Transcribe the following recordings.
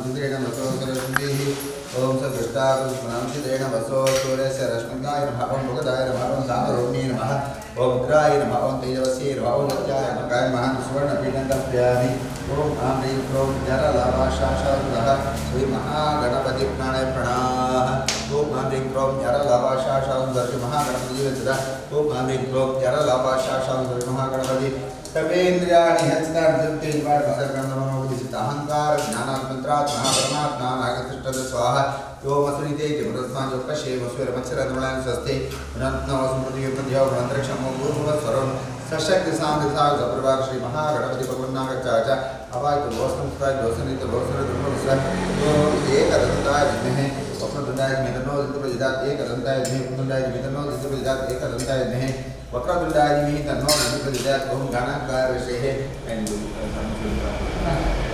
चिद्रेण वसो सरस्वतीः ओम सदृष्टाकुष्मनांसिद्रेण वसो सूर्यस्य रश्मिकाय नमः ओम भुगदाय नमः ओम सामरोम्ये नमः ओम उग्राय नमः ओम तेजस्वी नमः ओम सत्याय नमः महान सुवर्णपीठं तर्पयामि ओम आं ह्रीं क्रों जरलाभाशाशासुरः श्री महागणपति प्रणः ओम आं ह्रीं क्रों जरलाभाशाशासुरः श्री महागणपति विद्या ओम आं ह्रीं क्रों जरलाभाशाशासुरः श्री महागणपति सर्वेन्द्रियाणि अहंकार ज्ञानात्मत्रात् महापरमात्मा नागतिष्ठद स्वाहा यो मसुनिते तिमरस्मा जो कशे मसुर मच्छरद्वलान स्वस्ते रत्नवस्मृतियुक्तदेव मंत्रक्षमो गुरुवस्वरं सशक्ति सामसाग प्रभाग श्री महागणपति भगवन्नागचाचा अवाय तो वस्तुस्ताय दोसनित दोसर दुर्मस्व यो एकदंताय विद्महे वक्रतुंडाय धीमहि तन्नो एकदंताय विद्महे वक्रतुंडाय धीमहि तन्नो एकदंताय विद्महे वक्रतुंडाय धीमहि तन्नो प्रचोदयात् ओम गणाकारविषेः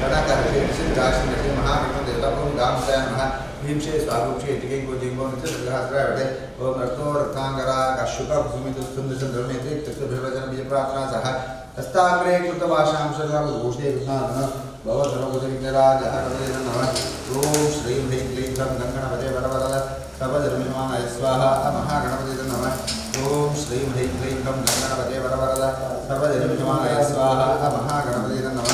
गणाकारविषेः सिद्धाश्री महागणपति देवता ओम गामसाय नमः भीमशे स्वागुक्षे टिके को दिगो नित्यसहस्रावते ओम रत्नो रत्नांगरा कशुक कुसुमित सुंदर सुंदरनेत्रे तत्वभिर्वचन बीज प्रार्थना सह हस्ताग्रे कृतवाशां शरणं घोषे कृष्णान भवधर्मोदरिराज हरवे नमः ओम श्रीं ह्रीं क्लीं ग्रं गणपते वरवरद सर्वधर्मनिर्माणाय स्वाहा महागणपते नमः ओम श्रीं ह्रीं क्लीं ग्रं गणपते वरवरद सर्वधर्मनिर्माणाय स्वाहा महागणपते नमः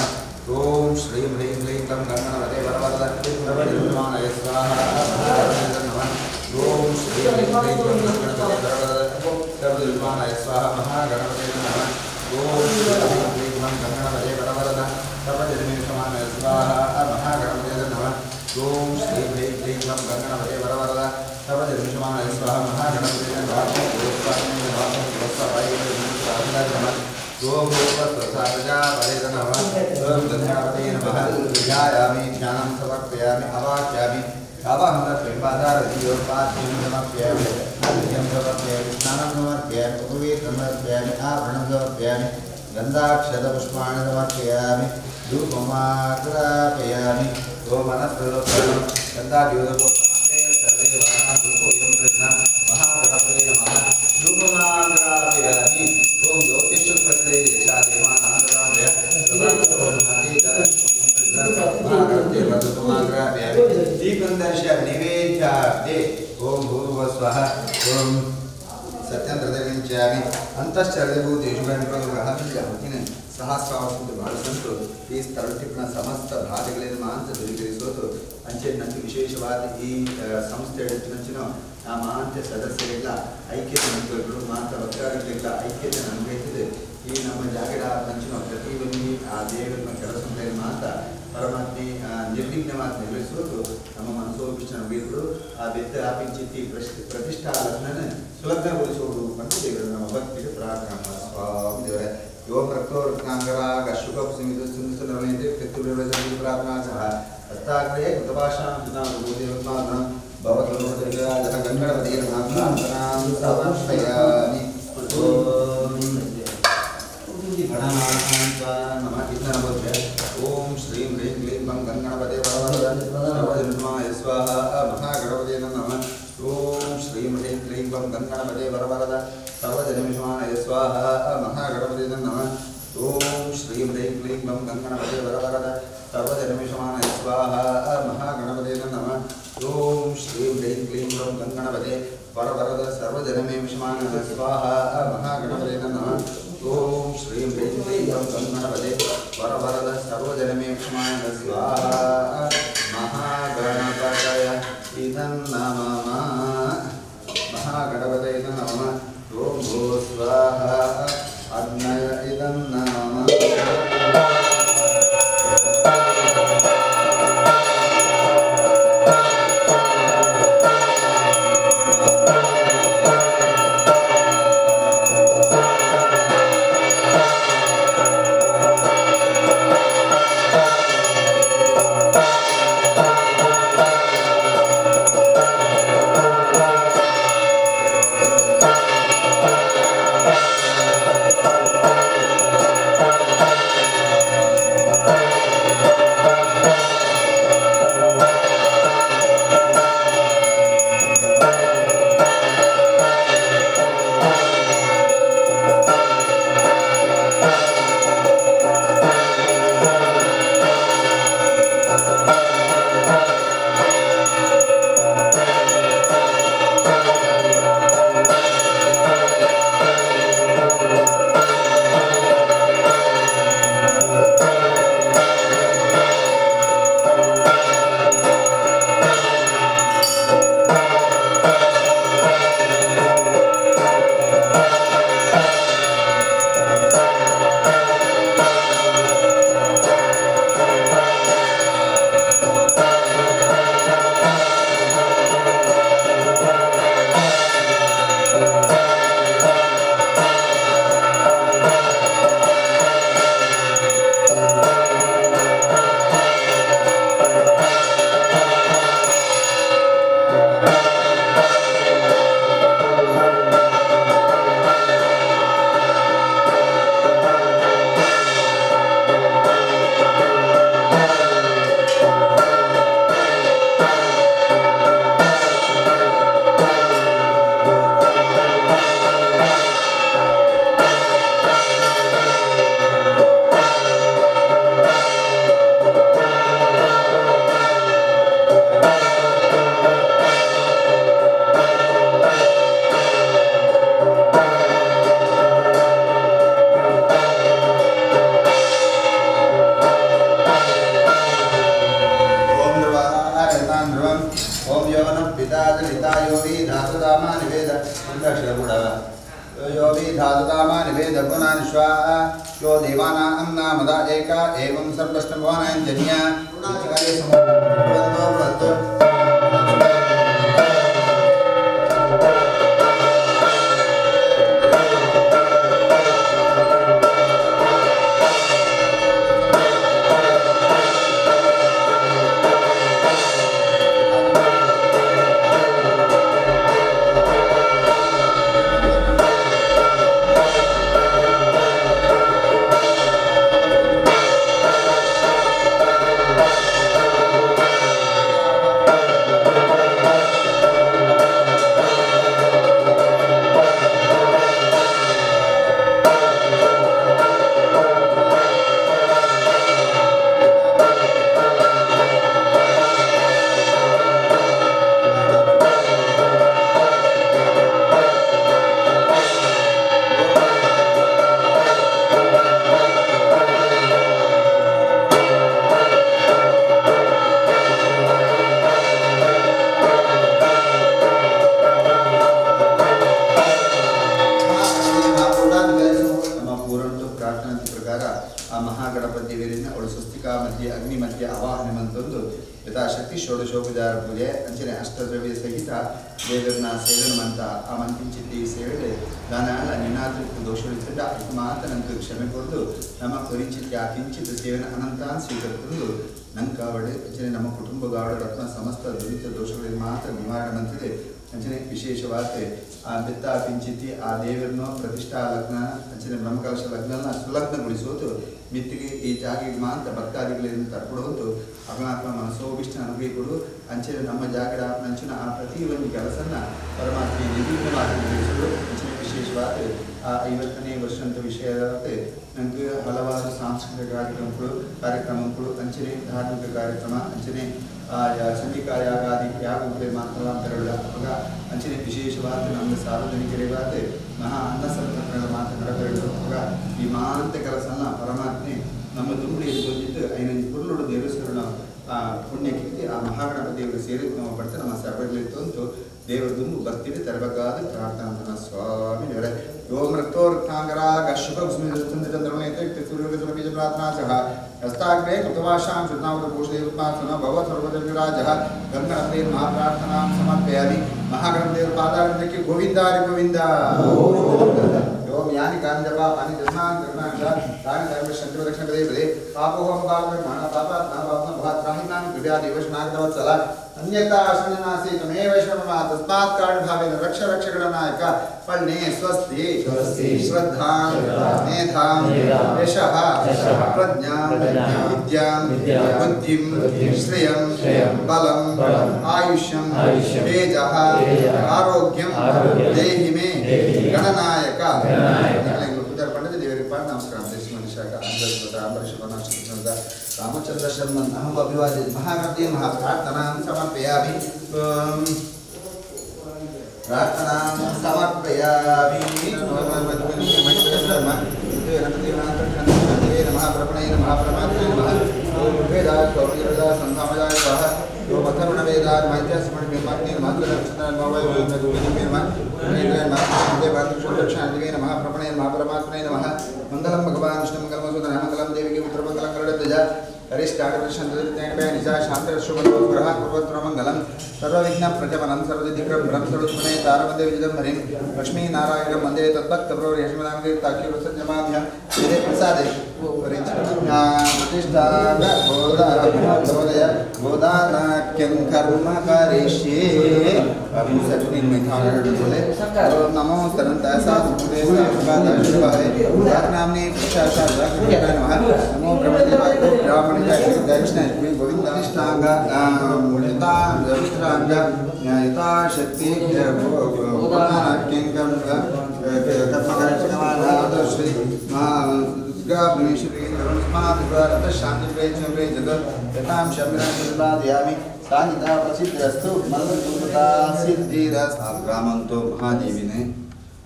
ओम श्रीं ह्रीं क्लीं ग्रं गणपते वरवरद सर्वधर्मनिर्माणाय स्वाहा महागणपते नमः ओम श्रीं ह्रीं क्लीं ग्रं गणपते वरवरद सर्वधर्मनिर्माणाय स्वाहा महागणपते नमः ओम श्रीं ह्रीं क्लीं ग्रं गणपते वरवरद सर्वधर्मनिर्माणाय स्वाहा महागणपते नमः ओम श्रीं ह्रीं क्लीं ग्रं गणपते वरवरद सर्वधर्मनिर्माणाय स्वाहा महागणपते नमः ओम प्रसादजा वरेद नमः ओम गणपते नमः ध्यायामि ध्यानं समर्पयामि अवाक्यामि आवाहन प्रेमाधार दियोपाद्यं समर्पयामि अर्घ्यं समर्पयामि स्नानं समर्पयामि उपवेदनं समर्पयामि आभरणं समर्पयामि गन्धाक्षतपुष्पाणि समर्पयामि धूपमाग्रापयामि ओम मनस्सर्वं गन्धाद्योतपो ओम भूर्भुवस्वः ओम सत्यंत्रदेविंचामि अंतश्चर्यभूतेषु गणप्रभुग्रहाभिजाहुतिन सहस्रावस्तु ಭಾರತಂತು ಈ ಸ್ಥಳಟಿಪ್ಪಣ ಸಮಸ್ತ ಬಾಧೆಗಳಿಂದ ಮಾಂಸ ದೂರೀಕರಿಸೋದು ಅಂಚೆನಂತೆ ವಿಶೇಷವಾದ ಈ ಸಂಸ್ಥೆ ಹೆಚ್ಚಿನ ಆ ಮಾಂಸ ಸದಸ್ಯರಿಲ್ಲ ಐಕ್ಯತೆ ನಂಬಿಕೆಗಳು ಮಾತ್ರ ವಕ್ತಾರಗಳಿಲ್ಲ ಐಕ್ಯತೆ ನಂಬಿಕೆ ಈ ನಮ್ಮ ಜಾಗಡ ನಂಚಿನ ಪ್ರತಿಯೊಂದು ಆ ದೇವರ ಕೆಲಸ ಮಾತ್ರ ಪರಮಾತ್ಮೆ ನಿರ್ವಿಘ್ನವಾಗಿ ನೆರವೇರಿಸೋದು ನಮ್ಮ ಮನಸ್ಸೋಪಿಷ್ಟ ನಂಬಿಕೆಗಳು ಆ ಬೆತ್ತ ಆಪಿಂಚಿತಿ ಪ್ರತಿಷ್ಠಾ ಲಗ್ನ ಸುಲಭಗೊಳಿಸುವುದು ಅಂತ ದೇವರು ನಮ್ಮ ಭಕ್ತಿಗೆ ಪ್ರಾರ್ಥನಾ ಸ್ವಾಮಿ ದೇವರೇ ओम रक्तो रत्नांगरा कशुक कुसुमित सुंदर सुंदरनेत्रे तत्वभिर्वचन प्रार्थना सह हस्ताग्रे कृतभाषां सुनाम भूदेवत्मानं भवतोदरिराज गणपते नमः समर्पयामि ओम श्रीं ह्रीं क्लीं ग्रं गणपते वरवरद सर्वधर्माय स्वाहा महागणपते नमः ओम श्रीं ह्रीं क्लीं ग्रं गणपते वरवरद सर्वधर्मनिर्माणाय स्वाहा महागणपते नमः ओम श्रीं ह्रीं क्लीं ग्रं गणपते वरवरद सर्वधर्मनिर्माणाय स्वाहा महागणपते नमः ओम श्रीं ह्रीं क्लीं ग्रं गणपते वरवरद सर्वधर्मनिर्माणाय स्वाहा महागणपते नमः ओम श्रीं ह्रीं क्लीं ग्रं गणपते वरवरद सर्वधर्मनिर्माणाय स्वाहा महागणपतये नमः महागणपतये नमः ओम भू स्वाहा अग्नय इदं नमः यतां ध्रुवम् ओम यवनः पिता जनिता योगी धातुदामा निवेद दक्षिणगुणः योगी धातुदामा निवेद पुनानिश्वा यो देवानां नामदा एका एवं सर्वष्टभुवनाञ्जन्या कार्ये समो भवतो यथाशक्ति षोडशोपचार पूजे अंचने अष्टद्रव्य सहित देवरना सेवन मंत्र आ मंत्रिंचिद्दी सेवेले दानाल निनादृत दोषविच्चिद्द आत्मातनंतु क्षमे कोरदु नम परिचित्य किंचित सेवन अनंतान ಸ್ವೀಕರಿಸಿಕೊಂಡು ನಂಕಾವಡೆ ಅಂಚನೆ ನಮ್ಮ ಕುಟುಂಬಗಾವಡ ರತ್ನ ಸಮಸ್ತ ದುರಿತ ದೋಷಗಳಿಗೆ ಮಾತ್ರ ನಿವಾರಣೆ ಮಂತ್ರಿದೆ ಅಂಚನೆ ವಿಶೇಷವಾಗಿ ಆ ಬೆತ್ತ ಕಿಂಚಿತಿ ಆ ದೇವರನ್ನು ಪ್ರತಿಷ್ಠಾ ಲಗ್ನ ಅಂಚನೆ ಬ್ರಹ್ಮಕಲಶ ಲಗ್ನನ ಸುಲಗ್ನಗೊಳಿಸುವುದು ಮಿತ್ತಿಗೆ ಈ ಜಾಗಿಗೆ ಮಾತ್ರ ಭಕ್ತಾದಿಗಳಿಂದ ತರ್ಕೊಡುವುದು ಅಗನಾತ್ಮ ಮನಸೋಭಿಷ್ಟ ಅನುಗ್ರಹಿಕೊಡು ಅಂಚನೆ ನಮ್ಮ ಜಾಗದ ಅಂಚಿನ ಆ ಪ್ರತಿಯೊಂದು ಕೆಲಸನ ಪರಮಾತ್ಮ ನಿರ್ವಿಘ್ನವಾಗಿ ನಡೆಸಲು ಅಂಚನೆ ವಿಶೇಷವಾಗಿ ಆ 50ನೇ ವರ್ಷದ ವಿಷಯದಂತೆ ನನಗೆ ಹಲವಾರು ಸಾಂಸ್ಕೃತಿಕ ಕಾರ್ಯಕ್ರಮಗಳು ಅಂಚನೆ ಧಾರ್ಮಿಕ ಕಾರ್ಯಕ್ರಮ ಅಂಚನೆ ಚಂಡಿಕಾ ಯಾಗಾದಿ ಯಾಗಗಳು ಮಾತನಾಡುವ ಅಂಚನೆ ವಿಶೇಷವಾಗಿ ನಮ್ಮ ಸಾರ್ವಜನಿಕರಿಗಾದ ಮಹಾ ಅನ್ನಸಂತರ್ಪಣೆಗಳ ಮಾತನಾಡಬೇಡುವಾಗ ಈ ಮಾಂತ ಕೆಲಸನ ಪರಮಾತ್ಮೆ ನಮ್ಮ ದುಂಬಳಿಯಲ್ಲಿ ಬಂದಿದ್ದು ಐನ ಕುರುಳುಡು ದೇವಸ್ಥಾನ ಪುಣ್ಯಕ್ಕೆ ಆ ಮಹಾಗಣಪತಿ ದೇವರು ಸೇರಿ ನಾವು ಬರ್ತಾ ನಮ್ಮ ಸಭೆಗಳಿತ್ತು ಅಂತೂ ದೇವರ ದುಂಬು ಬರ್ತೀವಿ ತರಬೇಕಾದ ಪ್ರಾರ್ಥನಾ ಸ್ವಾಮಿ ದೇವರೇ ಓಂ ರಕ್ತೋರ್ಕಾಂಗರಾಗ ಶುಭ ಪ್ರಾರ್ಥನಾ ಸಹ हस्ताग्रे कृतवाशां शुद्धावतकोशदेवोपासना भगवत् सर्वदेवराजः गंगणपते महाप्रार्थनां समर्पयामि महागणपतिपादारविन्दे गोविन्दा गोविन्द ओम यानि गांजपा पानि जन्मान् कर्णांशा तानि सर्वशक्तिप्रदक्षिणपदे पापोहं पापकर्मण पापात्मा भात्राहिनां कृपया देवशनागतवत्सला अन्यथा आश्रयनासी तमेव शरणमा तस्मात् कारणभावेन रक्ष रक्षगणनायक फलने स्वस्ति श्रद्धां मेधां यशः प्रज्ञां विद्यां बुद्धिं श्रियं बलं आयुष्यं तेजः आरोग्यं देहि मे गणनायक पंडित देवरी पाठ नमस्कार रामचंद्र शर्मा अहम अभिवादित महागणपति महाप्रार्थना समर्पयामि प्रार्थना समर्पयामि नमः प्रपणय नमः परमात्मने नमः ओम वेदाय कौरवेदाय संधामयाय स्वाहा ओम अथर्वण वेदाय मैत्यास्मण मेमाग्नि नमः लक्षणाय नमः गोविंदे नमः वेदाय नमः दक्षिणादिवे नमः प्रपणय नमः परमात्मने नमः मंगलम भगवान विष्णु मंगलम सुदन मंगलम देवी के पुत्र मंगलम करुणध्वज हरिष्टागतशंतरित्यागपय निजा शांतरशुभग्रह पूर्वत्र मंगलम सर्वविघ्न प्रजमनं सर्वदिग्रं ब्रह्मसुरत्मने तारवन्दे विजयंभरिं लक्ष्मी नारायणं वन्दे तद्भक्तप्रवर यशमनामगे ताक्यवसज्जमाभ्यां वेदे प्रसादे प्रतिष्ठान बोधय बोधानाख्यं कर्म करिष्ये सत्निन में बोले नमो तनंता साधुदेव साधुवाय नामने प्रशासा नमः नमो ब्रह्मदेवाय ब्राह्मण दक्षिण गोविंद निष्ठांग मुनिता रवित्रांग यथा शक्ति बोधानाख्यं कर्म श्री श्री शांति जगत यथां शमिरादयामि सानिधा प्रसिद्धिरस्तु मल्लदूता सिद्धिरस् ग्रामंतो महादेविने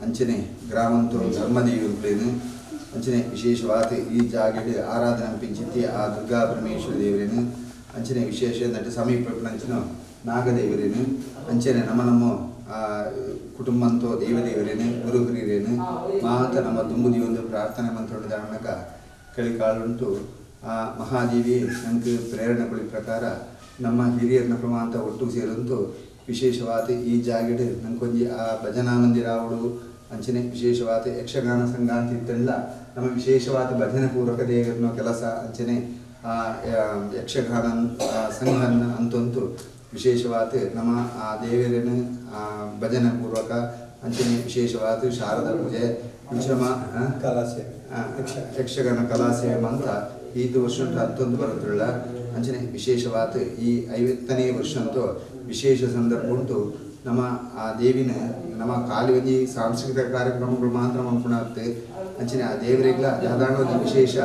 अंचने ग्रामंतो धर्मदेवी अंचने विशेषवाद ई जागे आराधना पिंचिति आ दुर्गा परमेश्वर देवरेने ಅಂಚನೆ ವಿಶೇಷ ನಟ ಸಮೀಪ ಅಂಚಿನ ನಾಗದೇವರೇನು ಅಂಚನೆ ನಮ್ಮ ಕುಟುಂಬಂತೋ ದೇವದೇವರೇನು ಗುರು ಹಿರಿಯರೇನು ಮಾತ ನಮ್ಮ ದುಂಬುದಿ ಒಂದು ಪ್ರಾರ್ಥನೆ ಮಂತ್ರದ ಅಣ್ಣಕ ಕಳಿಕಾಳುಂಟು ಆ ಮಹಾದೇವಿ ನಂಗೆ ಪ್ರೇರಣೆಗಳ ಪ್ರಕಾರ ನಮ್ಮ ಹಿರಿಯರನ್ನ ಪ್ರಮಾಣ ಒಟ್ಟು ಸೇರಂತೂ ವಿಶೇಷವಾದ ಈ ಜಾಗಡೆ ನಂಗೊಂದು ಆ ಭಜನಾ ಮಂದಿರ ಅವಳು ಅಂಚನೆ ವಿಶೇಷವಾದ ಯಕ್ಷಗಾನ ಸಂಘ ಅಂತ ಇದ್ದಲ್ಲ ನಮ್ಮ ವಿಶೇಷವಾದ ಭಜನೆ ಪೂರ್ವಕ ದೇವರನ್ನ ಕೆಲಸ ಅಂಚನೆ ಆ ಯಕ್ಷಗಾನ ಸಂಘ ಅಂತಂತೂ ವಿಶೇಷವಾದ ನಮ್ಮ ಆ ದೇವರನ್ನು ಭಜನೆ ಪೂರ್ವಕ ಅಂಚನೆ ವಿಶೇಷವಾದ ಶಾರದಾ ಪೂಜೆ ವಿಷಮ ಯಕ್ಷಗಾನ ಕಲಾಸೇವೆ ಅಂತ ಈದು ವರ್ಷ ಹತ್ತೊಂದು ಬರುತ್ತಿಲ್ಲ ಅಂಚನೆ ವಿಶೇಷವಾದ ಈ 50ನೇ ವರ್ಷ ಅಂತೂ ವಿಶೇಷ ಸಂದರ್ಭ ಉಂಟು ನಮ್ಮ ಆ ದೇವಿನ ನಮ್ಮ ಕಾಲುವಜಿ ಸಾಂಸ್ಕೃತಿಕ ಕಾರ್ಯಕ್ರಮಗಳು ಮಾತ್ರ ಮಾಡ್ಕೊಂಡಾಗುತ್ತೆ ಅಂಚನೆ ಆ ದೇವರಿಗೆಲ್ಲ ಸಾಧಾರಣ ಒಂದು ವಿಶೇಷ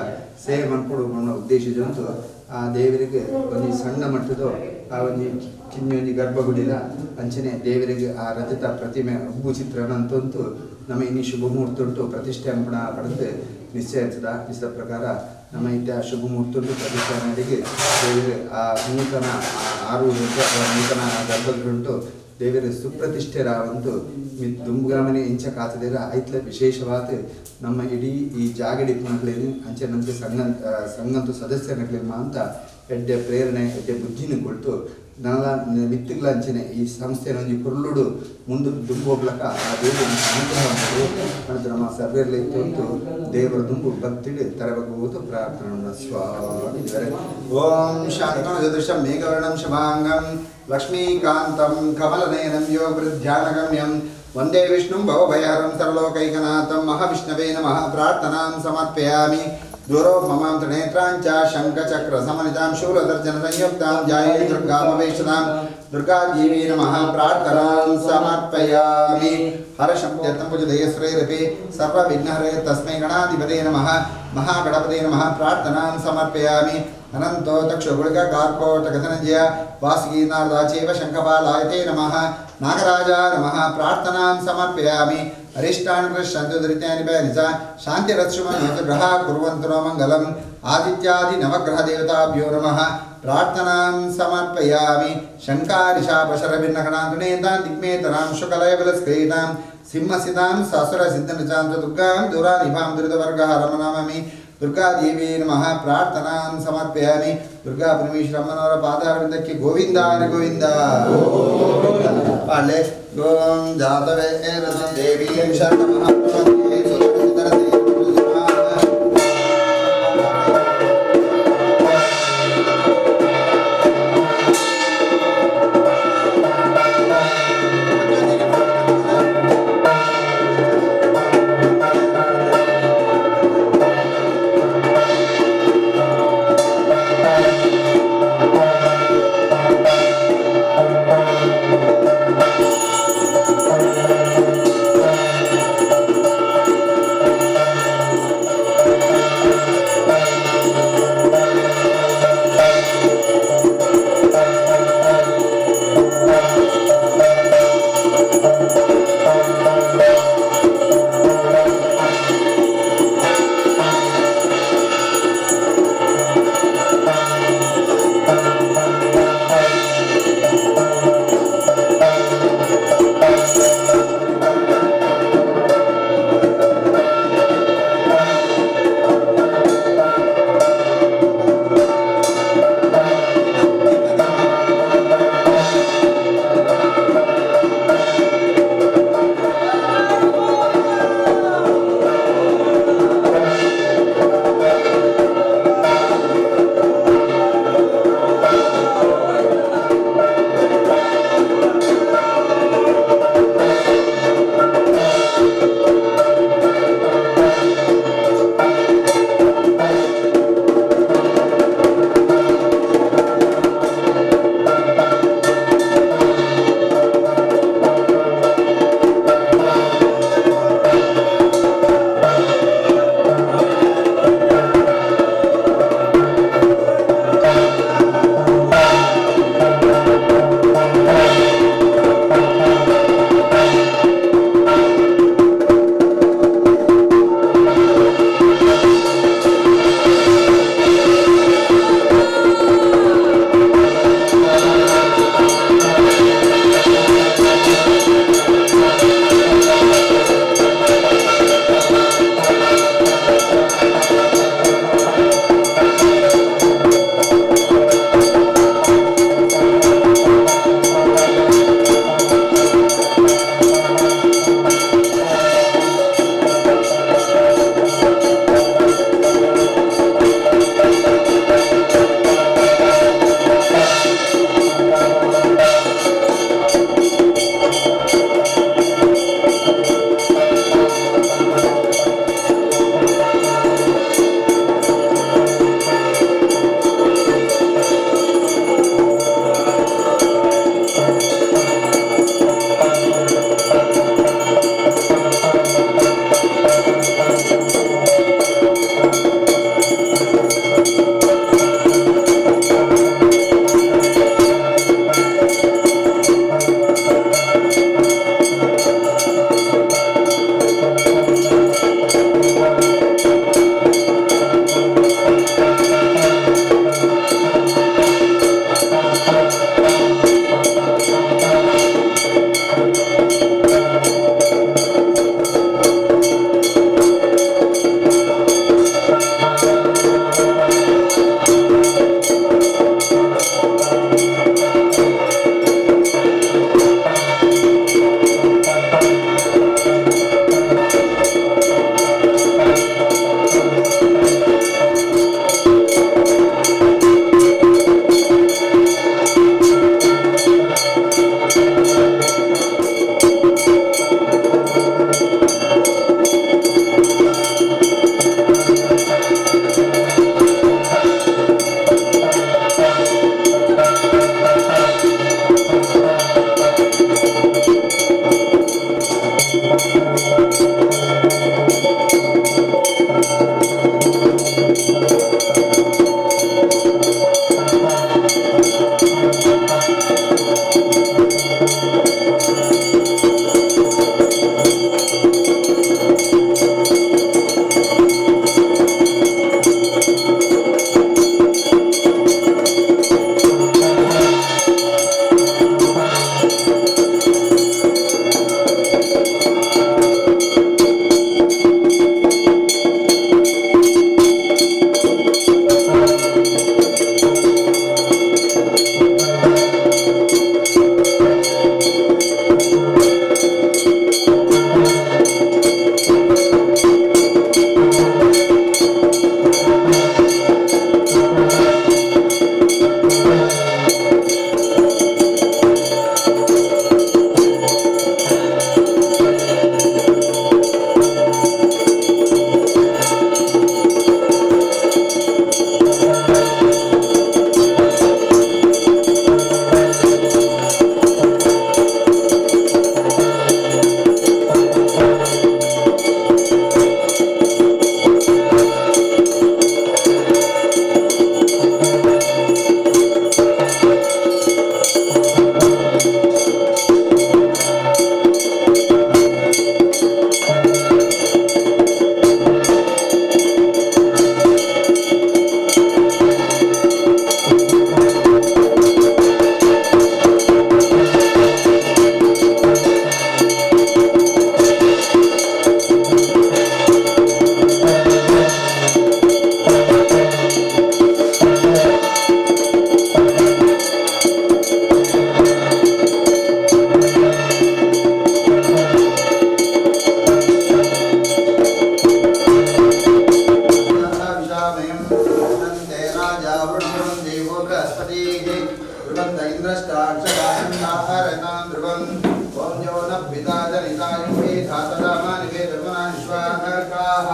ಸೇವೆ ಮಾಡ್ಕೊಡು ಅನ್ನೋ ಉದ್ದೇಶದಂತೂ ಆ ದೇವರಿಗೆ ಒಂದು ಸಣ್ಣ ಮಟ್ಟದ ಆ ಒಂದು ಕಿನ್ನೊಂದು ಗರ್ಭಗುಡಿಲ ಅಂಚನೆ ದೇವರಿಗೆ ಆ ರಚಿತ ಪ್ರತಿಮೆ ಹಬ್ಬು ಚಿತ್ರಣ ಅಂತಂತೂ ನಮ್ಮ ಇನ್ನಿ ಶುಭ ಮುಹೂರ್ತ ಉಂಟು ಪ್ರತಿಷ್ಠಾಪನ ಪಡೆದು ನಿಶ್ಚಯಿಸಿದ ಪ್ರಕಾರ ನಮ್ಮ ಇದ್ದ ಶುಭ ಮುಹೂರ್ತ ಉಂಟು ಪ್ರತಿಷ್ಠಾಪನೆಗೆ ದೇವರು ಆ ನೂತನ 6 ನೂತನ ಗರ್ಭಗುಡುಂಟು ದೇವರ ಸುಪ್ರತಿಷ್ಠೆ ರಾವಂತೂ ದುಂಬುಗಾಮನೆ ಇಂಚ ಕಾತದೇರ ಐತ್ಲ ವಿಶೇಷವಾದ ನಮ್ಮ ಇಡೀ ಈ ಜಾಗಡಿ ಮಕ್ಕಳೇನು ಅಂಚೆ ನಮಗೆ ಸಂಘಂತೂ ಸದಸ್ಯರಕ್ಲೇಮ ಅಂತ ಎಡ್ಡೆ ಪ್ರೇರಣೆ ಎಡ್ಡೆ ಬುದ್ಧಿನ ಕೊಟ್ಟು ನಾಳ ಮಿತ್ತುಗಳ ಅಂಚನೆ ಈ ಸಂಸ್ಥೆನ ಒಂದು ಕುರುಳುಡು ಮುಂದೆ ದುಂಬೋಗ್ಲಕ್ಕ ಆ ದೇವರು ಅನುಗ್ರಹ ಮಾಡೋದು ಮತ್ತು ನಮ್ಮ ಸರ್ವೇರ್ಲಿ ಇತ್ತು ದೇವರ ದುಂಬು ಭಕ್ತಿಡಿ ತರಬಹುದು ಪ್ರಾರ್ಥನಾ ಸ್ವಾಮಿ ಓಂ ಶಾಂತಂ ಜದೃಶಂ ಮೇಘವರ್ಣಂ ಶಭಾಂಗಂ ಲಕ್ಷ್ಮೀಕಾಂತಂ ಕಮಲನಯನಂ ಯೋಗೃಧ್ಯಾನಗಮ್ಯಂ ವಂದೇ ವಿಷ್ಣುಂ ಭವಭಯಹರಂ ಸರ್ವಲೋಕೈಕನಾಥಂ ಮಹಾವಿಷ್ಣವೇ ನಮಃ ಪ್ರಾರ್ಥನಾಂ ಸಮರ್ಪಯಾಮಿ दूरो ममां त्रिनेत्रांच शंखचक्र समन्वितां शूलदर्शन संयुक्तां ध्याये दुर्गामवेक्षतां दुर्गादेवी नमः प्रार्थनां समर्पयामि हरशब्दं पूजयश्रेरपि सर्वविघ्नहरे तस्मै गणाधिपते नमः महागणपते नमः प्रार्थनां समर्पयामि अनंतो तक्षुगुळिका कार्कोटकधनंजय वासुकीनारदाचैव शंखपालायते नमः नागराजा नमः प्रार्थनां समर्पयामि अरिष्टानुकृष्णन्तु दुरितानि भयानि च शान्तिरक्षुमन्यतु ग्रहाः कुर्वन्तु नो मङ्गलम् आदित्यादि नवग्रहदेवताभ्यो नमः प्रार्थनां समर्पयामि शङ्कारिशापशरभिन्नगणान्तुनेतां दिग्मेतरां शुकलयबलस्क्रीतां सिंहसितां ससुरसिद्धनिचां दुर्गां दुरानिभां दुरितवर्गहरमनमामि दुर्गादेवी नमः प्रार्थनां समर्पयामि दुर्गा परमेश्वरಮ್ಮನವರ ಪಾದಾರವಿಂದಕ್ಕೆ ಗೋವಿಂದಾನ ಗೋವಿಂದ ಪಾಳೆ ಗೋಂ ಜಾತವೇ ದೇವಿ ಶರಣಮಹಾಪ್ರಭುವೇ ಸುರಸಿದ್ಧರಸೇ कारणां ध्रुवं ओम यो न पिता जनिताय वे धातरामानि वेदगुणान् स्वाहाकाः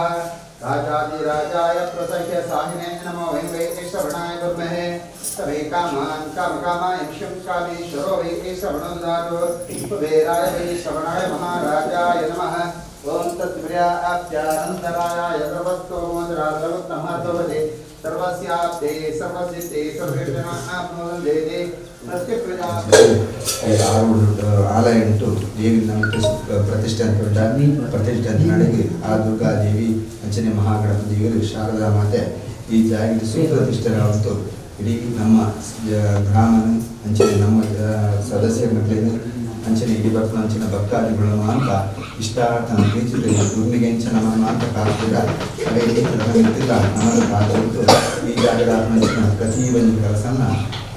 राजादि राजाय प्रसह्य साहिने नमो वै श्रवणाय ब्रह्महे तवे कामान् कामकामाय क्षं कामेश्वरो वै श्रवणं दातो कुबेराय वै श्रवणाय महाराजाय नमः ओम तत्प्रियाप्त्यानन्तराय सर्वतो मोदराद्रवत्नमहातोवदे सर्वस्याप्ते सर्वसिद्धे सर्वेषणाप्नोदे प्रत्यप्रजा ఆలయం దేవి ప్రతిష్ఠించడానికి ఆ దుర్గాదేవి అంచనే మహాగణపతి దేవి శారదామాತೆ ಈ ಜಾಗಕ್ಕೆ ಸುಪ್ರತಿಷ್ಠೆ ರಾವತ್ತು ಇಡೀ ನಮ್ಮ ಗ್ರಾಮನ ಅಂಚನೆ ನಮ್ಮ ಸದಸ್ಯರ ಮಕ್ಕಳಿಗೆ ಅಂಚನೆ ಇಡೀ ಬರ್ತ ಅಂಚಿನ ಭಕ್ತಾದಿಗಳು ಅಂತ ಇಷ್ಟಾರ್ಥ ಪ್ರೀತಿಸಿದ ದುರ್ನಿಗೆ ಅಂಚನ ನಮ್ಮ ಅಂತ ಕಾಲ್ತೀರ ಅದೇ ಮಿತ್ತಿಲ್ಲ ನಮ್ಮನ್ನು ಕಾಲ್ತು ಈ ಜಾಗದ ಅಂಚಿನ ಪ್ರತಿ ಒಂದು ಕೆಲಸನ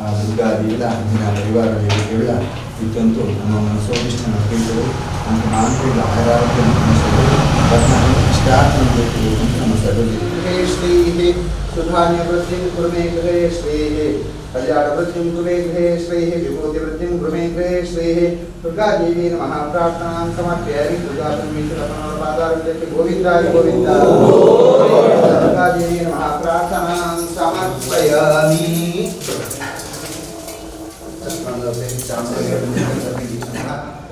ಆ ದುರ್ಗಾದೇವಿಲ ಅಂಚಿನ ಪರಿವಾರ ದೇವಿಗಳ ಇತ್ತಂತೂ ನಮ್ಮ ಸೋಮಿಷ್ಠನ ಪ್ರೀತಿಗಳು ಅಂತ ಮಾನಸಿಕ ಆರೋಗ್ಯ ಇಷ್ಟಾರ್ಥ ನಮ್ಮ ಸದಸ್ಯ ಶ್ರೀ सुधान्य वृद्धिं कुर्मे गृहे श्रेः कल्याण वृद्धिं कुर्मे गृहे श्रेः विभूति वृद्धिं कुर्मे गृहे श्रेः दुर्गा देवी नमः प्रार्थनां समर्पयामि दुर्गा परमेश्वरपादारविन्दे गोविन्दाय गोविन्द दुर्गा देवी नमः प्रार्थनां समर्पयामि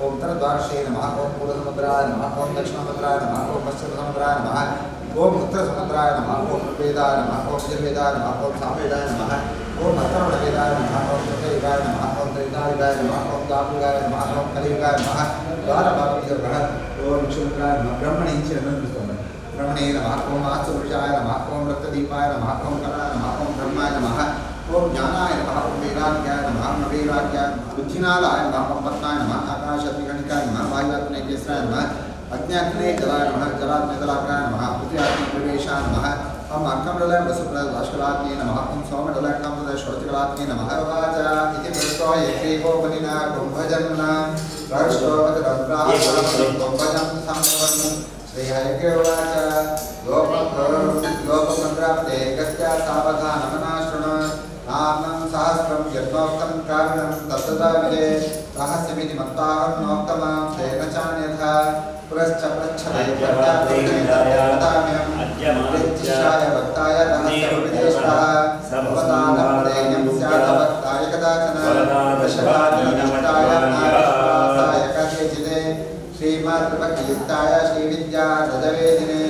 ओम तरद्वारशे नमः ओम पूर्वसमुद्राय नमः ओम दक्षिणसमुद्राय नमः ओम पश्चिमसमुद्राय नमः ओम उत्तरसमुद्राय नमः ओम वेदाय नमः ओम यजुर्वेदाय नमः ओम सामवेदाय नमः ओम अथर्ववेदाय नमः ओम त्रियुगाय नमः ओम त्रिदायुगाय नमः ओम दापुगाय नमः ओम कलियुगाय नमः द्वारपालकः ओम शुक्राय नमः ब्रह्मणे ब्रह्मणे नमः ओम आत्मपुरुषाय नमः ओम रक्तदीपाय नमः ओम कलाय नमः ओम ब्रह्माय नमः ओम ज्ञानाय नमः ओम वैराग्याय नमः ओम वैराग्याय बुद्धिनादाय नमः ओम पद्माय नमः आकाशात्मकणिकाय नमः वायुआत्मनेकेश्वराय नमः अज्ञात्मने जलाय नमः जलात्मजलाग्राय नमः पृथ्व्यात्मप्रवेशाय नमः ओम अर्कमण्डलाय वसुप्रभास्करात्मने नमः ओम सोमण्डलाय षोडशकलात्मने नमः वाचा इति मृतो यज्ञेकोपनिना कुम्भजन्मना राष्ट्रोपतरन्त्राः कुम्भजं संवन् श्रीहरिकेवाच लोकमन्त्राप्ते गत्या सावधानमना शृणु नामं सहस्रं यद्वक्तं कारणं तत्तदा विदे रहस्यमिति मत्ताहं नोक्तमां तेन चान्यथा पुरश्च प्रच्छदे वदाम्यहम् अद्यमाय भक्ताय रहस्यमुपदेष्टः भवतानप्रदेयं स्यात् भक्ताय कदाचन दशकानिष्टाय नारायणाय कथयचिते श्रीमद्भक्तियुक्ताय श्रीविद्या रजवेदिने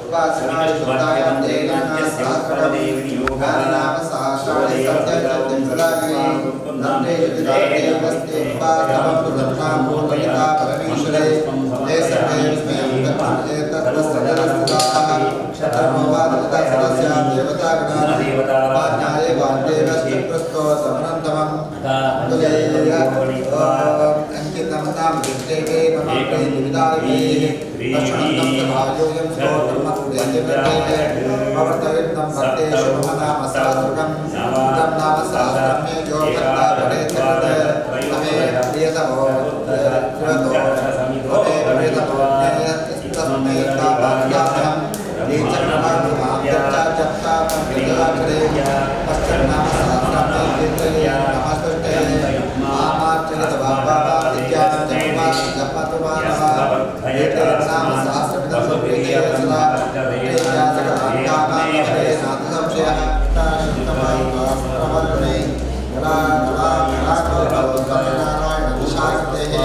उपासनाय शुद्धाय देवानां सहस्रदेवी योगानाम सहस्राणि सत्यं प्रदाने नन्दे युतिदाते पादं पुरन्नां पूर्वयिता परमेश्वरे ते सर्वे स्मयं गच्छन्ते तत्त्वसदरस्ताः क्षत्रमोवादतस्य देवतागणानां वाद्येवस्य प्रस्तो समनन्तमं अंकितमतां विद्येवे नमः विदाये दर्शनं भावयोयं श्रोत्रमत्तेजवते भवतविदं भक्तेषु नाम सहस्रकं नाम सहस्रं मे यो भक्ता भवेत् तमे प्रियतमो तस्मै तावाभ्यां नीचक्रमादिमां यच्चा पंचजलाक्षरे पश्चन्नाम सहस्रं मे कीर्तये नमस्ते आमाचरित बाबा विद्यां जपतुमानः एते नाम सहस्रमिदं प्रीते सदा तेजासकमात्मानामरे नाथसंशयः ताशन्तमाय प्रवर्तने कला नारायण विशाखतेः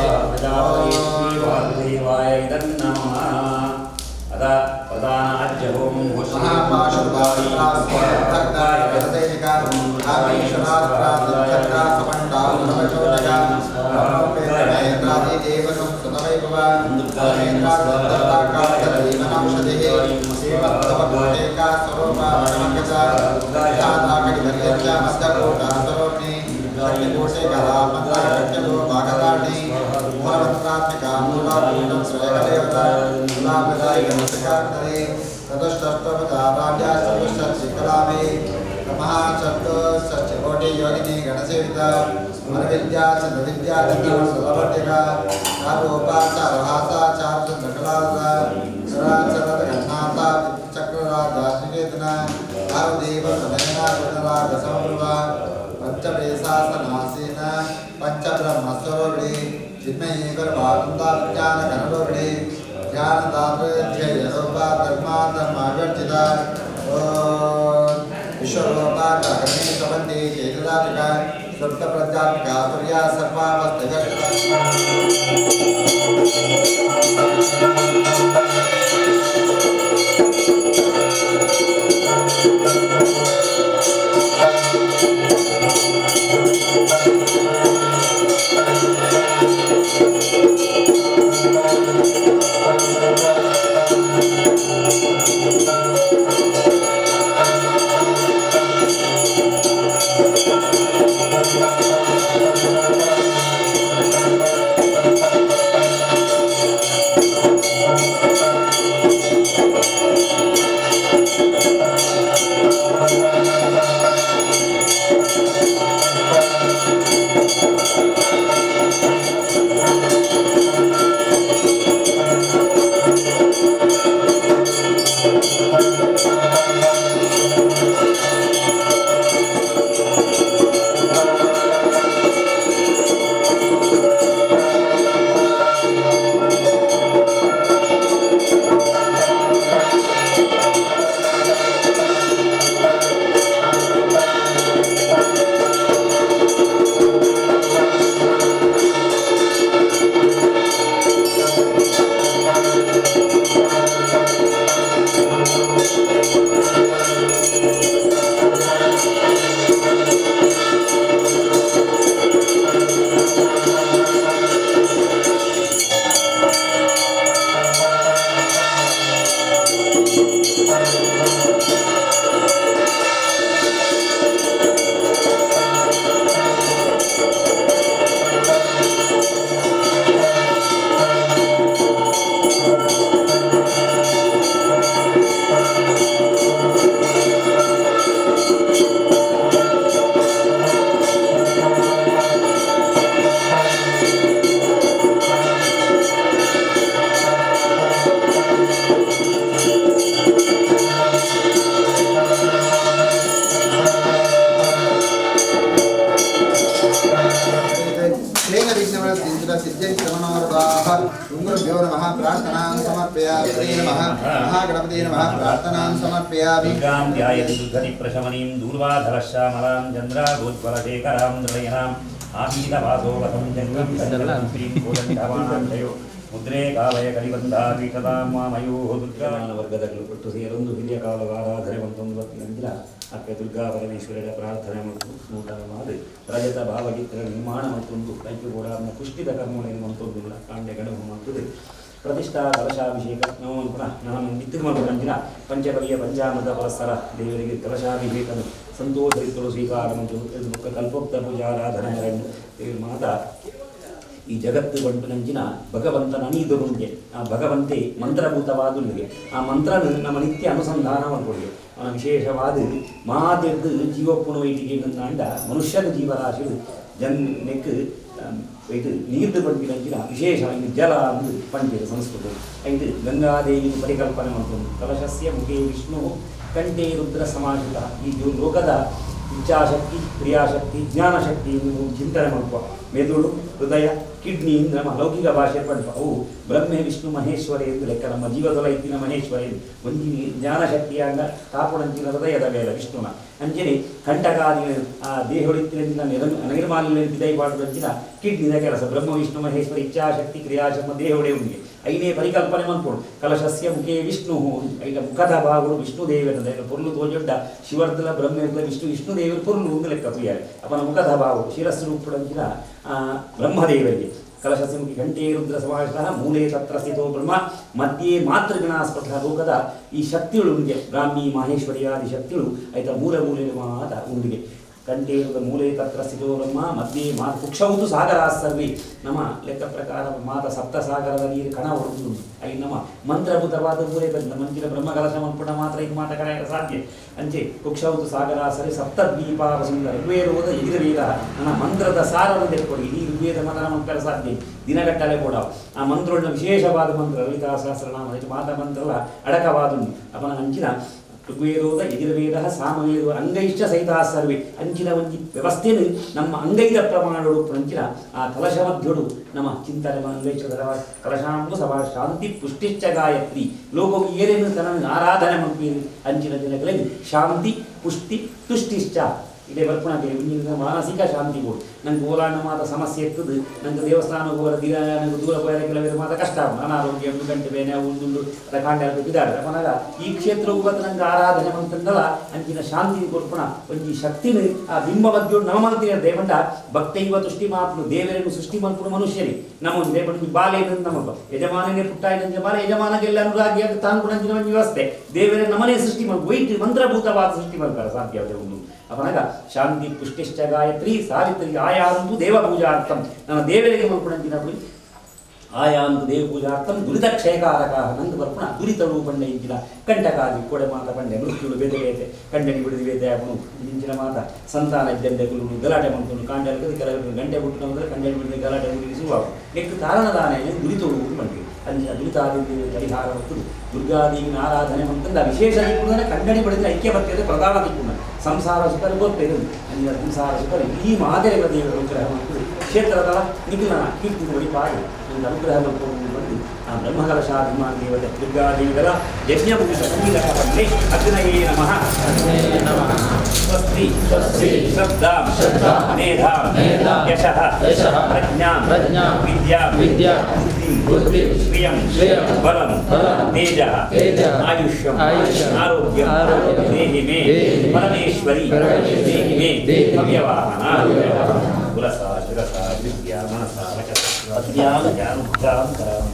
देवाय नमः अदा प्रदानाज्यहोम महापाशुपाशुरास्वाय वदतेनिका आमीश्वरात्प्रातिच्छत्रा समण्डावनवचोदया देवसं सुतवैभवान् महेन्द्रात्मकान्तरवीमनौषधिः श्रीमत्तवकोटेका स्वरूपामकचा जाताकटिवर्यच्या मध्यकोटा स्वरूपिणी शक्तिकोटेकला मन्त्रकट्यको भागदाढी मूलमन्त्रात्मिका मूलापूर्णं स्वयगदेवता मूलाप्रदायिकमस्तकान्तरे चतुष्टप्तवता राज्या चतुष्टचिकलामे महाचतुष्टचिकोटि योगिनी गणसेविता मनविद्या चन्द्रविद्या चन्द्रवसुलवर्तिका चारोपाचारहासाचार्चन्द्रकलासा चराचरगन्नाथा चक्रराजाश्रिकेतना आरुदेव समेना गुणराजसंभृवा पंचमेशासनासीन पंचब्रह्मस्वरूपिणी चिन्मयी परमानन्दाज्ञानघनरूपिणी ज्ञानदात्रयरूपा धर्माधर्मावर्जिता विश्वरूपा अग्नि समन्ति चैतदात्मिका सप्तप्रज्ञात्मिका तुर्या सर्वावस्थिता प्रशमनीं दूर्वाधरश्यामलां चन्द्रागोज्ज्वलशेखरां नृयनाम् आहीतवासोवतं जङ्गं सञ्जलं श्रीं कोदण्डवाणाञ्जयो मुद्रे कालय कलिबन्धावीकतां मामयोः दुर्गावर्गदಗಳು ಕೊಟ್ಟು ಸೇರೊಂದು ಹಿರಿಯ ಕಾಲದ ಆರಾಧನೆ ಒಂದೊಂದು ಹೊತ್ತಿನಂತರ ಅಕ್ಕೆ ದುರ್ಗಾ ಪರಮೇಶ್ವರರ ಪ್ರಾರ್ಥನೆ ಮತ್ತು ನೂತನವಾದ ರಜತ ಭಾವಚಿತ್ರ ನಿರ್ಮಾಣ ಮತ್ತೊಂದು ಕೈಕೂಡ ಪುಷ್ಟಿದ ಕರ್ಮಗಳನ್ನು ಒಂದೊಂದು ಕಾಂಡೆಗಳು ಮಾಡುತ್ತದೆ ಪ್ರತಿಷ್ಠಾ ಕಲಶಾಭಿಷೇಕ ನಾನು ನಿತ್ಯಮಂದಿರ ಪಂಚಕವಿಯ ಪಂಚಾಮೃತ ಪರಸ್ಪರ ದೇವರಿಗೆ ಕಲಶಾಭಿಷೇಕ ಸಂತೋಷರಿತರು ಸ್ವೀಕಾರ ಮತ್ತು ಕಲ್ಪೋಕ್ತ ಪೂಜಾರಾಧನೆಗಳನ್ನು ದೇವಿ ಮಾತಾ ಈ ಜಗತ್ತು ಬಂಟು ನಂಚಿನ ಭಗವಂತನ ನೀದುರುಂಗೆ ಆ ಭಗವಂತೆ ಮಂತ್ರಭೂತವಾದುಲ್ಲಿಗೆ ಆ ಮಂತ್ರ ನಮ್ಮ ನಿತ್ಯ ಅನುಸಂಧಾನ ಮಾಡ್ಕೊಳ್ಳಿ ಅವನ ವಿಶೇಷವಾದ ಮಾತೆದ್ದು ಜೀವಪ್ಪುಣ ವೈಟಿಗೆ ಅಂಡ ಮನುಷ್ಯನ ಜೀವರಾಶಿ ನೆಕ್ ಇದು ನೀರ್ದು ಬಂಟಿನ ವಿಶೇಷ ಜಲ ಅಂದು ಪಂಡಿತ ಸಂಸ್ಕೃತ ಇದು ಗಂಗಾದೇವಿ ಪರಿಕಲ್ಪನೆ ಮಾಡ್ಕೊಂಡು ಕಲಶಸ್ಯ ಮುಖೇ ವಿಷ್ಣು ಕಂಠೇ ರುದ್ರ ಸಮಾಹಿತ ಈ ಲೋಕದ ಇಚ್ಛಾಶಕ್ತಿ ಕ್ರಿಯಾಶಕ್ತಿ ಜ್ಞಾನಶಕ್ತಿ ಚಿಂತನೆ ಮಾಡುವ ಮೆದುಳು ಹೃದಯ ಕಿಡ್ನಿ ನಮ್ಮ ಲೌಕಿಕ ಭಾಷೆ ಪಡ್ಪ ಅವು ಬ್ರಹ್ಮೆ ವಿಷ್ಣು ಮಹೇಶ್ವರಿ ಎಂದು ಲೆಕ್ಕ ನಮ್ಮ ಜೀವದೊಲ ಇತ್ತಿನ ಮಹೇಶ್ವರಿ ಒಂದು ಜ್ಞಾನಶಕ್ತಿಯಾಗ ಕಾಪುಣಂಚಿನ ಹೃದಯದ ಮೇಲೆ ವಿಷ್ಣುನ ಅಂಚನೆ ಕಂಟಕಾದಿ ಆ ದೇಹೊಳಿತ್ತಿನ ನೈರ್ಮಾಲ್ಯ ದಯಪಾಡುವಂಚಿನ ಕಿಡ್ನಿದ ಕೆಲಸ ಬ್ರಹ್ಮ ವಿಷ್ಣು ಮಹೇಶ್ವರಿ ಇಚ್ಛಾಶಕ್ತಿ ಕ್ರಿಯಾಶಕ್ತಿ ದೇಹೊಡೆ ಉಂಟೆ ಐನೇ ಪರಿಕಲ್ಪನೆ ಮಾಡ್ಕೊಂಡು ಕಲಶಸ್ಯ ಮುಖೇ ವಿಷ್ಣು ಈಗ ಮುಖದ ಭಾಗಗಳು ವಿಷ್ಣು ದೇವರದ ಪೊರ್ಲು ತೋಜೊಡ್ಡ ಶಿವರ್ಧಲ ಬ್ರಹ್ಮೇರ್ದ ವಿಷ್ಣು ದೇವರು ಪೊರ್ಲು ಒಂದು ಲೆಕ್ಕ ತುಯ್ಯಾರೆ ಅವನ ಮುಖದ ಭಾಗಗಳು ಶಿರಸ್ಸು ರೂಪುಡಂಚಿನ ಬ್ರಹ್ಮದೇವರಿಗೆ ಕಲಶಸ್ಯ ಮುಖಿ ಕಂಠೇ ರುದ್ರ ಸಮಾಹಿತಃ ಮೂಲೆ ತತ್ರ ಸ್ಥಿತೋ ಬ್ರಹ್ಮ ಮಧ್ಯೆ ಮಾತೃಗಣಾಸ್ಪದ ಲೋಕದ ಈ ಶಕ್ತಿಗಳು ಉಂಟೆ ಬ್ರಾಹ್ಮಿ ಮಹೇಶ್ವರಿಯಾದಿ ಶಕ್ತಿಗಳು ಆಯ್ತಾ ಮೂಲ ಮೂಲೆ ಮಾತ ಉಂಡಿಗೆ ಕಂಠೇ ಮೂಲೆ ತತ್ರ ಸ್ಥಿತೋ ಬ್ರಹ್ಮ ಮಧ್ಯೆ ಕುಕ್ಷೌತು ಸಾಗರ ಸರ್ವಿ ನಮ್ಮ ಲೆಕ್ಕ ಪ್ರಕಾರ ಮಾತ ಸಪ್ತ ಸಾಗರದ ನೀರು ಕಣ ಹೊರದು ಅಲ್ಲಿ ನಮ್ಮ ಮಂತ್ರಭೂತವಾದ ಮೂಲೆ ಬಂದ ಮಂಚಿನ ಬ್ರಹ್ಮಕಲಶ ಮನ್ಪುಟ ಮಾತ್ರ ಇದು ಮಾತ ಕಡೆ ಸಾಧ್ಯ ಅಂಚೆ ಕುಕ್ಷೌತು ಸಾಗರ ಸರಿ ಸಪ್ತದ್ವೀಪ ಸುಂದರ ಋಗ್ವೇದೋದ ಎದುರವೇದ ನನ್ನ ಮಂತ್ರದ ಸಾರವನ್ನು ತೆಗೆದುಕೊಡಿ ಈ ಋಗ್ವೇದ ಮತನ ಮಂತ್ರ ಸಾಧ್ಯ ದಿನಗಟ್ಟಲೆ ಕೂಡ ಆ ಮಂತ್ರಗಳ ವಿಶೇಷವಾದ ಮಂತ್ರ ಲಲಿತಾ ಸಹಸ್ರನಾಮ ಮಾತ ಮಂತ್ರಲ್ಲ ಅಡಕವಾದ ಅವನ ಅಂಚಿನ ಋಗ್ವೇದೋದ ಯಜುರ್ವೇದ ಸಾಮವೇದ ಅಂಗೈಶ್ಚ ಸಹಿತ ಸರ್ವೇ ಅಂಚಿನ ಒಂದು ವ್ಯವಸ್ಥೆಯನ್ನು ನಮ್ಮ ಅಂಗೈದ ಪ್ರಮಾಣಗಳು ಅಂಚಿನ ಆ ಕಲಶ ಮಧ್ಯಡು ನಮ್ಮ ಚಿಂತನೆ ಅಂಗೈಶ್ಚ ಕಲಶಾಂಬು ಸಭಾ ಶಾಂತಿ ಪುಷ್ಟಿಶ್ಚ ಗಾಯತ್ರಿ ಲೋಕವು ಏನೇನು ತನ್ನ ಆರಾಧನೆ ಮಾಡ್ತೀರಿ ಅಂಚಿನ ದಿನಗಳಲ್ಲಿ ಶಾಂತಿ ಪುಷ್ಟಿ ತುಷ್ಟಿಶ್ಚ ಇದೇ ಬರ್ಪಣಕ್ಕೆ ಮಾನಸಿಕ ಶಾಂತಿ ಬೋದು ನಂಗೆ ಓಲಾಣ ಮಾತ ಸಮಸ್ಯೆ ಇರ್ತದೆ ನಂಗೆ ದೇವಸ್ಥಾನ ಹೋಗೋರ ದಿನ ನಂಗೆ ದೂರ ಹೋಗೋರ ಕೆಲವರು ಮಾತ ಕಷ್ಟ ಅನಾರೋಗ್ಯ ಗಂಟೆ ಬೇನೆ ಉಂಡು ಕಾಂಡ ಇದ್ದಾರೆ ಮನಾಗ ಈ ಕ್ಷೇತ್ರಕ್ಕೆ ಬಂದು ನಂಗೆ ಆರಾಧನೆ ಅಂತಂದಲ್ಲ ಅಂಚಿನ ಶಾಂತಿ ಕೊರ್ಪಣ ಒಂಜಿ ಶಕ್ತಿನ ಆ ಬಿಂಬ ಮಧ್ಯ ನಮಮಲ್ತಿನ ದೇವಂಡ ಭಕ್ತೈವ ತುಷ್ಟಿ ಮಾಪನು ದೇವರನ್ನು ಸೃಷ್ಟಿ ಮಲ್ಪುಣ ಮನುಷ್ಯರಿ ನಮ್ಮ ದೇವನಿಗೆ ಬಾಲೆಯನ್ನು ನಮ್ಮಪ್ಪ ಯಜಮಾನನೇ ಪುಟ್ಟಾಯಿನ ಬಾಲ ಯಜಮಾನಗೆಲ್ಲ ಅನುರಾಗಿಯಾಗಿ ತಾನು ಕೂಡ ಅಂಚಿನ ಒಂದು ವ್ಯವಸ್ಥೆ ದೇವರೇ ನಮ್ಮನೇ ಸೃಷ್ಟಿ ಮಾಡಿ ವೈಟ್ ಮಂತ್ರಭೂತವಾದ ಸೃಷ್ಟಿ ಮಾಡ್ತಾರೆ ಸಾಧ್ಯ ಒಂದು ಅವನಾಗ ಶಾಂತಿ ಪುಷ್ಟಿಶ್ಚ ಗಾಯತ್ರಿ ಸಾವಿತ್ರಿ ಆಯಾಂತು ದೇವ ಪೂಜಾರ್ಥಂ ನನ್ನ ದೇವರಿಗೆ ಮಲ್ಪಣಂಚಿನప్పుడు ಆಯಾಂತು ದೇವ ಪೂಜಾರ್ಥಂ ದುರಿತ ಕ್ಷಯಕಾರಕ ನಂದು ಬರ್ಪಣ ದುರಿತಳು ಪಂಡೆ ಇಂಚಿನ ಕಂಟಕಾದಿ ಕೊಡೆ ಮಾತ ಪಂಡೆ ಮೃತ್ಯುಳು ಬೇತೆ ಬೇತೆ ಕಂಡನಿ ಬಿಡಿದು ಬೇತೆ ಅವನು ಇಂಚಿನ ಮಾತ ಸಂತಾನ ಇದ್ದಂಡೆಗಳು ಗಲಾಟೆ ಮಾಡ್ಕೊಂಡು ಕಾಂಡಲ್ಲಿ ಕೆಲವರು ಗಂಟೆ ಬಿಟ್ಟು ಅಂದರೆ ಕಂಡನಿ ಬಿಡಿದ ಗಲಾಟೆ ಮುಗಿಸುವಾಗ ನೆಕ್ಕು ಕಾರಣದಾನ ದುರಿತಳು ಬಂದಿದೆ ಅಲ್ಲಿ ದುರಿತಾದಿ ಪರಿಹಾರ ಹೊತ್ತು ದುರ್ಗಾದೇವಿನ ಆರಾಧನೆ ಅಂತಂದ ವಿಶೇಷ ದಿಕ್ಕುಂದ್ರೆ ಕಂಡನಿ ಬಡಿದ್ರೆ ಐಕ್ಯ ಬರ್ತದೆ ಪ್ರಧಾನ ದಿಕ್ಕುಂಡ ಸಂಸಾರ ಸುಖರು ಗೊತ್ತಿದೆ ಅಲ್ಲಿ ಸಂಸಾರ ಸುಖರು ಈ ಮಾದರಿಗಳ ದೇವರ ಅನುಗ್ರಹ ಮಾಡ್ಕೊಂಡು ಕ್ಷೇತ್ರದ ನಿಖಿಲನ ಕೀರ್ತಿ ವಡಿಪಾಗಿ ಒಂದು ಅನುಗ್ರಹ ಮಾಡ್ಕೊಂಡು ಬಂದು ಆ ಬ್ರಹ್ಮಕಲಶಾಭಿಮಾನ ದೇವತೆ ದುರ್ಗಾದೇವಿಗಳ ಯಜ್ಞ ಮುಗಿದ ಸಂಗೀತಕ್ಕೆ ಅಗ್ನಯೇ ನಮಃ ಸ್ವಸ್ತಿ ಸ್ವಸ್ತಿ ಶ್ರದ್ಧಾಂ ಮೇಧಾಂ ಯಶಃ ಪ್ರಜ್ಞಾಂ ವಿದ್ಯಾಂ ಬುದ್ಧಿ ಶ್ರಿಯಂ ಬಲಂ ತೇಜಃ ಆಯುಷ್ಯಂ ಆರೋಗ್ಯಂ ದೇಹಿ ಮೇ ಪರಮೇಶ್ವರಿ ದೇಹಿ ಮೇ ಭವ್ಯವಾಹನ ಕುಲಸಾ ಶಿರಸಾ ವಿದ್ಯಾ ಮನಸಾ ವಚಸಾ ಅದ್ಯಾಂ ಜ್ಞಾನೋದ್ಧಾಂ ಕರಾಂ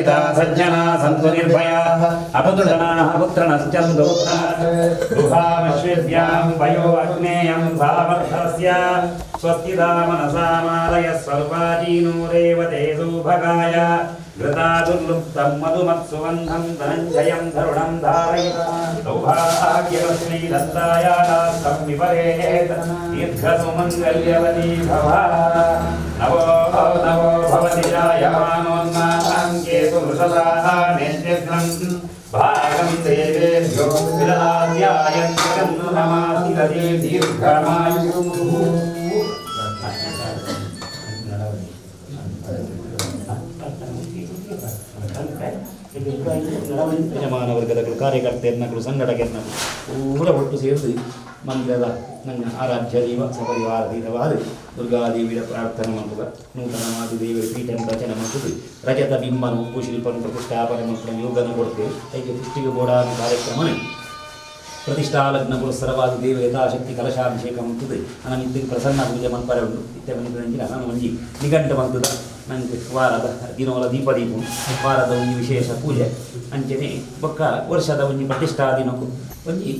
सविता सज्जना सन्तु निर्भयाः अपतुजनाः पुत्रनश्चन्दोत्तमः गृहामश्विद्यां वयो अग्नेयं सामर्थस्य स्वस्तिदा मनसा मालय सर्वाजीनो रेवते सौभगाय घृता दुर्लुप्तं मधुमत्सुगन्धं धनञ्जयं धरुणं धारयिता सौभाग्यलक्ष्मी दत्तायास्तं विपरेत् दीर्घसुमङ्गल्यवती भव नवो नवो भवति जायमानोन्मानं केतु वृषदाः नेत्यग्नं भागं देवेभ्यो विदधात्यायं नमासि तदे दीर्घमायुः ಯಜಮಾನ ವರ್ಗದಗಳು ಕಾರ್ಯಕರ್ತೆಯರ್ನಗಳು ಸಂಘಟಕರನ್ನಗಳು ಪೂರ ಒಟ್ಟು ಸೇರಿಸಿ ಮಂದಿರದ ನನ್ನ ಆರಾಧ್ಯ ದೈವ ಸಪರಿವಾರದೀತವಾದ ದುರ್ಗಾದೇವಿಯ ಪ್ರಾರ್ಥನೆ ಮಾಡುವ ನೂತನವಾದ ದೇವರ ಪೀಠನ ರಚನೆ ಮಾಡುವುದು ರಜತ ಬಿಂಬನು ಉಪ್ಪು ಶಿಲ್ಪನು ಪ್ರತಿಷ್ಠಾಪನೆ ಮಾಡುವ ಯೋಗನ ಕೊಡ್ತೇವೆ ಐದು ಪುಷ್ಟಿಗೆ ಬೋಡಾದ ಕಾರ್ಯಕ್ರಮ ಪ್ರತಿಷ್ಠಾ ಲಗ್ನ ಪುರಸ್ಸರವಾದ ದೇವ ಯಥಾಶಕ್ತಿ ಕಲಶಾಭಿಷೇಕ ಮಂತುದು ಅನಮಿದ್ದಿಗೆ ಪ್ರಸನ್ನ ಪೂಜೆ ಮನ್ಪರ ಉಂಟು ಇತ್ಯಮನಿಂದ ನಾನು ಮಂಜಿ ನಿಘಂಟ ಮಂತುದ ನಂಗೆ ವಾರದ ದಿನವಲ ದೀಪದೀಪು ವಾರದ ಒಂದು ವಿಶೇಷ ಪೂಜೆ ಅಂಚನೆ ಬೊಕ್ಕ ವರ್ಷದ ಒಂದು ಪ್ರತಿಷ್ಠಾ ದಿನಕ್ಕೂ ಒಂಜಿ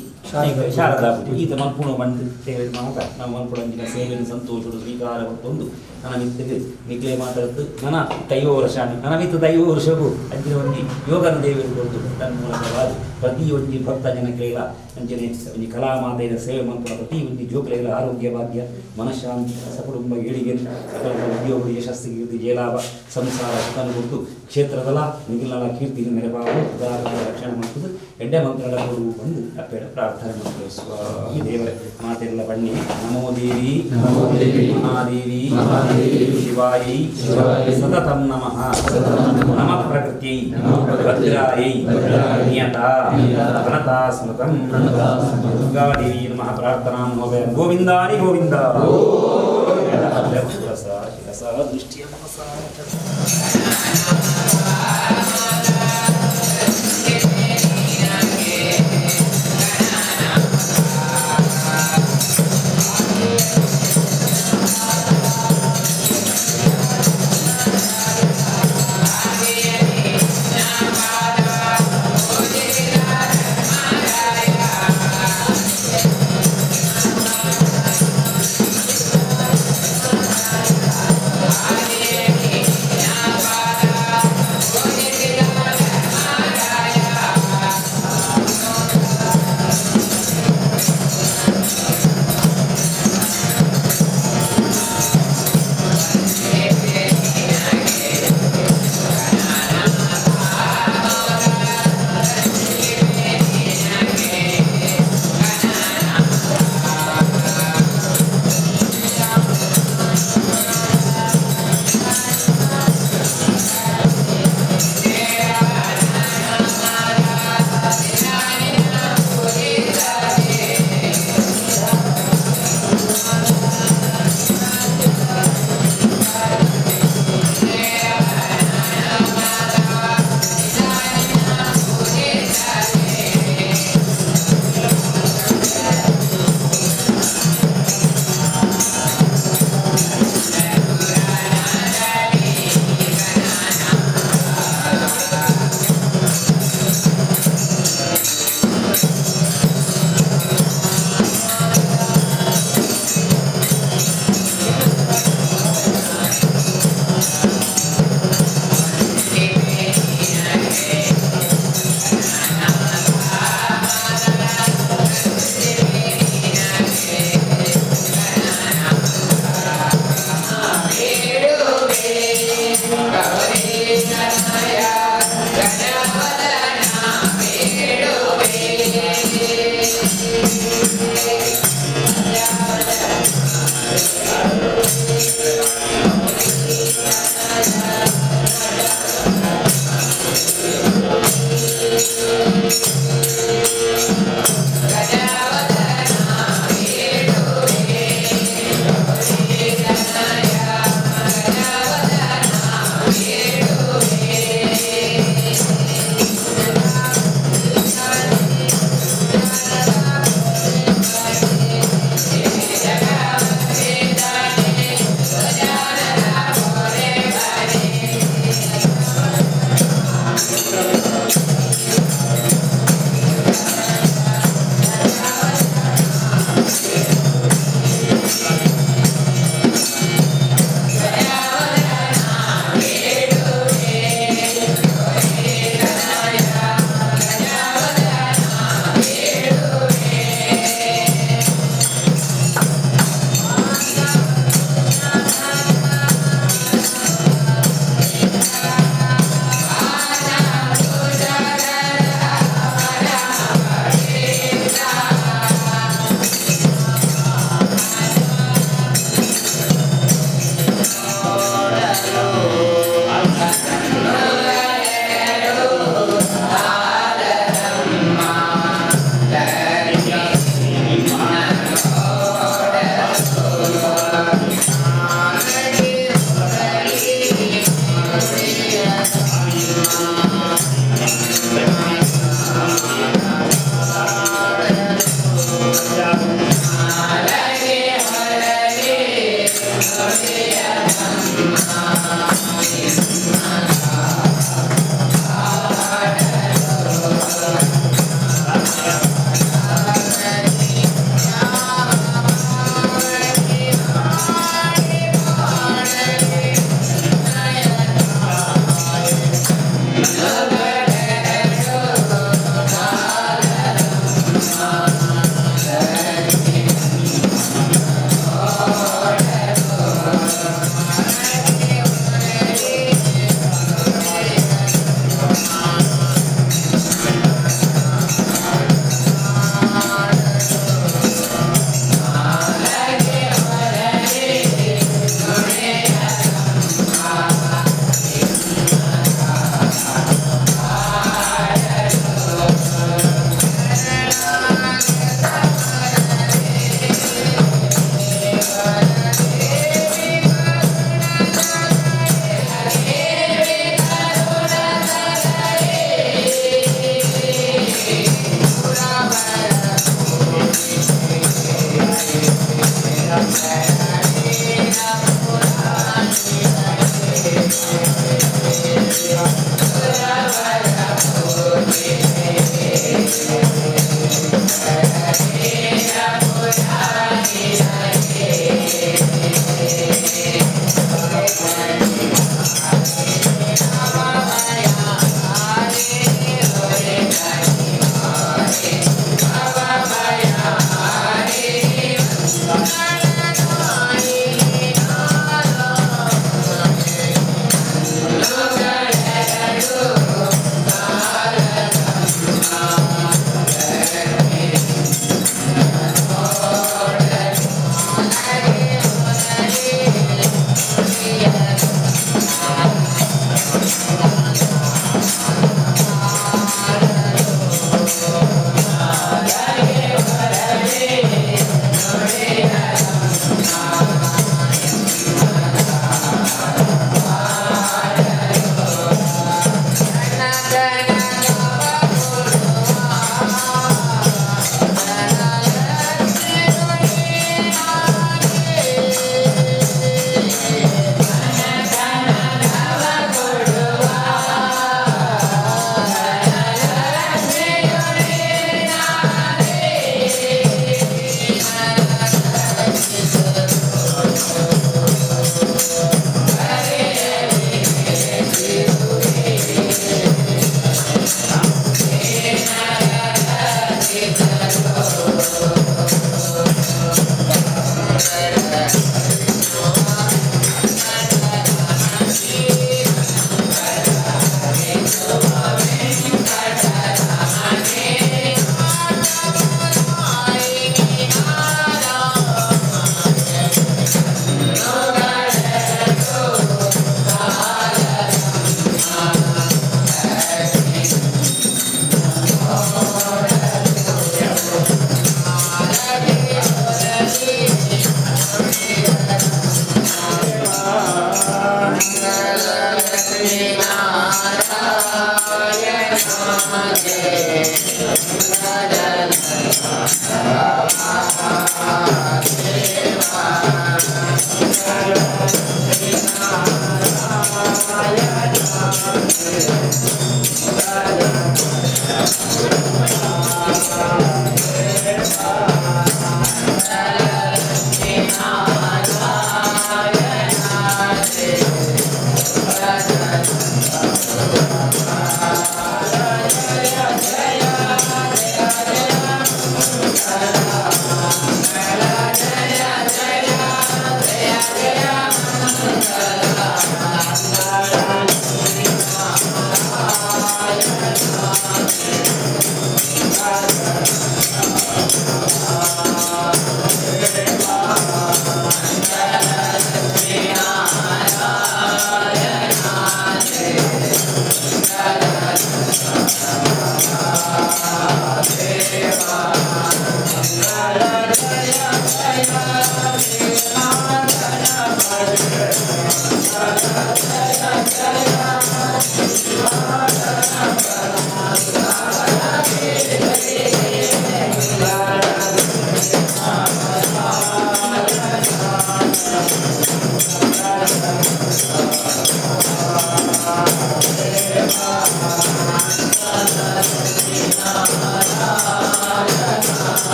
ಶಾರದಾ ಪೂಜೆ ಈತ ಮಲ್ಪುಣ ಬಂದು ಸೇವೆ ಮಾತ ನಾವು ಮಲ್ಪುಣ ಅಂಚಿನ ಸೇವೆಯನ್ನು ಸಂತೋಷಡು ಸ್ವೀಕಾರ ಒಂದು ನನ್ನ ಮಿತ್ತಿಗೆ ನಿಕ್ಲೆ ಮಾತಾಡದ್ದು ನನ್ನ ದೈವ ವರ್ಷ ನನ್ನ ಮಿತ್ತು ದೈವ ವರ್ಷಗೂ ಅಂಚಿನ ಒಂದು ಯೋಗನ ದೇವರು ಕೊಡ್ತು ತನ್ನ ಮೂಲಕವಾದ ಪ್ರತಿ ಒಂದು ಭಕ್ತ ಜನಕ್ಕೆಲ್ಲ ಅಂಚನೆ ಒಂದು ಕಲಾಮಾತೆಯ ಸೇವೆ ಮಲ್ಪುಣ ಪ್ರತಿ ಒಂದು ಜೋಕ್ಲೆಲ್ಲ ಆರೋಗ್ಯ ಭಾಗ್ಯ ಮನಃಶಾಂತಿ ಸಕುಟುಂಬ ಏಳಿಗೆ ಸಕಲ ಉದ್ಯೋಗ ಯಶಸ್ಸಿಗೆ ಜಯಲಾಭ ಸಂಸಾರ ಸುಖನ ಕೊಟ್ಟು ಕ್ಷೇತ್ರದಲ್ಲ ಮಿಗಿಲಿನ ಕೀರ್ತಿ ಮೆರಬಾವು ಉದಾಹರಣೆ ರಕ್ಷಣೆ ಮಾಡ್ತದೆ ಎಡ್ಡೆ ಮಂತ್ರಗಳ ಕೊಡುವು ಬಂದು ಅಪ್ಪೆಡ ಪ್ರಾರ್ಥನೆ ಮಾಡ್ತೇವೆ ಸ್ವಾಮಿ ದೇವರ ಮಾತೆಲ್ಲ ಬನ್ನಿ ನಮೋ ದೇವಿ ಮಹಾದೇವಿ ಶಿವಾಯಿ ಸತತಂ ನಮಃ ನಮಃ ಪ್ರಕೃತ್ಯೈ ಭದ್ರಾಯೈ ನಿಯತಾ ಗಣತಾ ಸ್ಮೃತಂ ದುರ್ಗಾದೇವಿ ನಮಃ ಪ್ರಾರ್ಥನಾ ಹೋವೆ ಗೋವಿಂದಾನಿ ಗೋವಿಂದ ದೃಷ್ಟಿಯ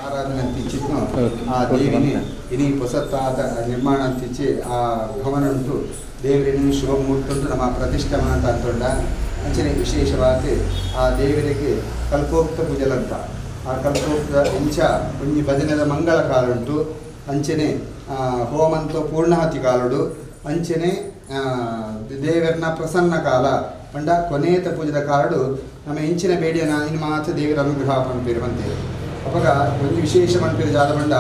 ಆರಾಧನೆ ಅಂತಿಚ್ಚಿತ್ತು ಆ ದೇವಿನಿ ಇನಿ ಹೊಸತಾದ ನಿರ್ಮಾಣ ಅಂತಿಚ್ಚಿ ಆ ಭವನ ಉಂಟು ದೇವರಿನ ಶುಭ ಮುಹೂರ್ತ ಉಂಟು ನಮ್ಮ ಪ್ರತಿಷ್ಠಾನ ಅಂತ ಅಂತೊಂಡ ಅಂಚನೆ ವಿಶೇಷವಾಗಿ ಆ ದೇವರಿಗೆ ಕಲ್ಪೋಕ್ತ ಪೂಜಲಂತ ಆ ಕಲ್ಪೋಕ್ತ ಇಂಚ ಒಂಜಿ ಭಜನೆದ ಮಂಗಳ ಕಾಲ ಉಂಟು ಅಂಚನೆ ಹೋಮಂತ ಪೂರ್ಣಾಹುತಿ ಕಾಲುಡು ಅಂಚನೆ ದೇವರನ್ನ ಪ್ರಸನ್ನ ಕಾಲ ಪಂಡ ಕೊನೆತ ಪೂಜದ ಕಾಲಡು ನಮ್ಮ ಇಂಚಿನ ಬೇಡಿಯನ ಇನ್ನು ಮಾತ್ರ ದೇವರ ಅನುಗ್ರಹ ಪಂಪೇರು ಬಂತೇವೆ ಅವಾಗ ಒಂದು ವಿಶೇಷ ಮನ್ಪೇರು ಜಾದ ಬಂಡ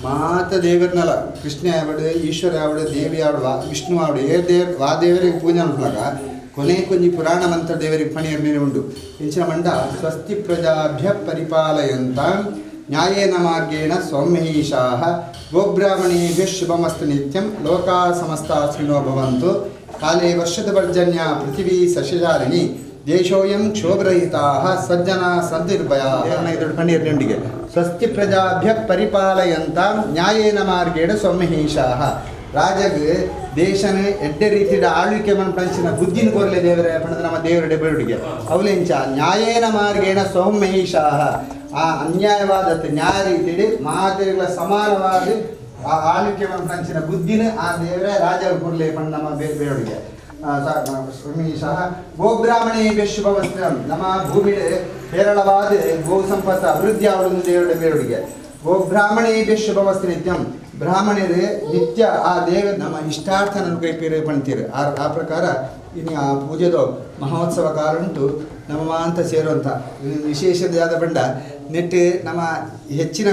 ಮಾತ ದೇವರನಲ್ಲ ಕೃಷ್ಣ ಆವಡು ಈಶ್ವರ ಆವಡು ದೇವಿ ಆವಡು ವಿಷ್ಣು ಆವಡು ವಾ ದೇವರಿಗೆ ಪೂಜೆ ಅನ್ಕೊಂಡಾಗ ಕೊನೆ ಕೊಂಚ ಪುರಾಣ ಮಂತ್ರ ದೇವರಿಗೆ ಪಣಿಯ ಮೇಲೆ ಉಂಟು ಇಂಚಿನ ಮಂಡ ಸ್ವಸ್ತಿ ಪ್ರಜಾಭ್ಯ ಪರಿಪಾಲಯಂತ ನ್ಯಾಯೇನ ಮಾರ್ಗೇಣ ಸೌಮ್ಯೈಷಾಃ ಗೋಬ್ರಾಹ್ಮಣೇಭ್ಯ ಶುಭಮಸ್ತು ನಿತ್ಯಂ ಲೋಕಾ ಸಮಸ್ತಾಸ್ಮಿನೋ ಭವಂತು ಕಾಲೇ ವರ್ಷದ ಪರ್ಜನ್ಯ ಪೃಥಿವೀ ಸಸ್ಯಶಾಲಿನಿ ದೇಶೋಯಂ ಕ್ಷೋಭರಹಿತಾಃ ಸಜ್ಜನ ಸಂತಿರ್ಭಯಾಃ ಇದೊಂದು ಪಂಡಿಗೆ ಸ್ವಸ್ತಿ ಪ್ರಜಾಭ್ಯ ಪರಿಪಾಲಯಂತ ನ್ಯಾಯೇನ ಮಾರ್ಗೇಣ ಸೌಮ್ಯೈಷಾಃ ರಾಜಗ್ ದೇಶನ ಎಡ್ಡೆ ರೀತಿಯ ಆಳ್ವಿಕೆ ಮನಪಂಚಿನ ಬುದ್ಧಿನ ಕೋರ್ಲೆ ದೇವರ ಪಣದ ನಮ್ಮ ದೇವರ ಡೆಬರುಡಿಗೆ ಅವಲೆಂಚ ನ್ಯಾಯೇನ ಮಾರ್ಗೇಣ ಸೌಮ್ಯೈಷಾಃ ಆ ಅನ್ಯಾಯವಾದದ್ದು ನ್ಯಾಯ ರೀತಿಯಲ್ಲಿ ಮಾತೆಗಳ ಸಮಾನವಾದ ಆ ಆಳ್ವಿಕೆ ಮನಪಂಚಿನ ಬುದ್ಧಿನ ಆ ದೇವರ ರಾಜ ಕೋರ್ಲೆ ಪಣ ನಮ್ಮ ಬೇರೆಯವರಿಗೆ ಸಹ ಗೋಬ್ರಾಹ್ಮಣೇಭ್ಯ ಶುಭವಸ್ತ್ರ ನಮ್ಮ ಭೂಮಿ ಹೇರಳವಾದ ಗೋ ಸಂಪತ್ತು ಅಭಿವೃದ್ಧಿ ಆವೊಂದು ದೇವರ ಬೇರೆಯವರಿಗೆ ಗೋಬ್ರಾಹ್ಮಣೇಭ್ಯ ಶುಭವಸ್ತ್ರ ನಿತ್ಯಂ ಬ್ರಾಹ್ಮಣರು ನಿತ್ಯ ಆ ದೇವ ನಮ್ಮ ಇಷ್ಟಾರ್ಥ ನನ್ನ ಕೈ ಪೇರೆ ಪಣ್ತೀರಿ ಆ ಪ್ರಕಾರ ಇನ್ನು ಆ ಪೂಜೆದು ಮಹೋತ್ಸವ ಕಾಲ ಉಂಟು ನಮ್ಮ ಅಂತ ಸೇರುವಂಥ ವಿಶೇಷವಾದ ಬಂಡ ನೆಟ್ಟು ನಮ್ಮ ಹೆಚ್ಚಿನ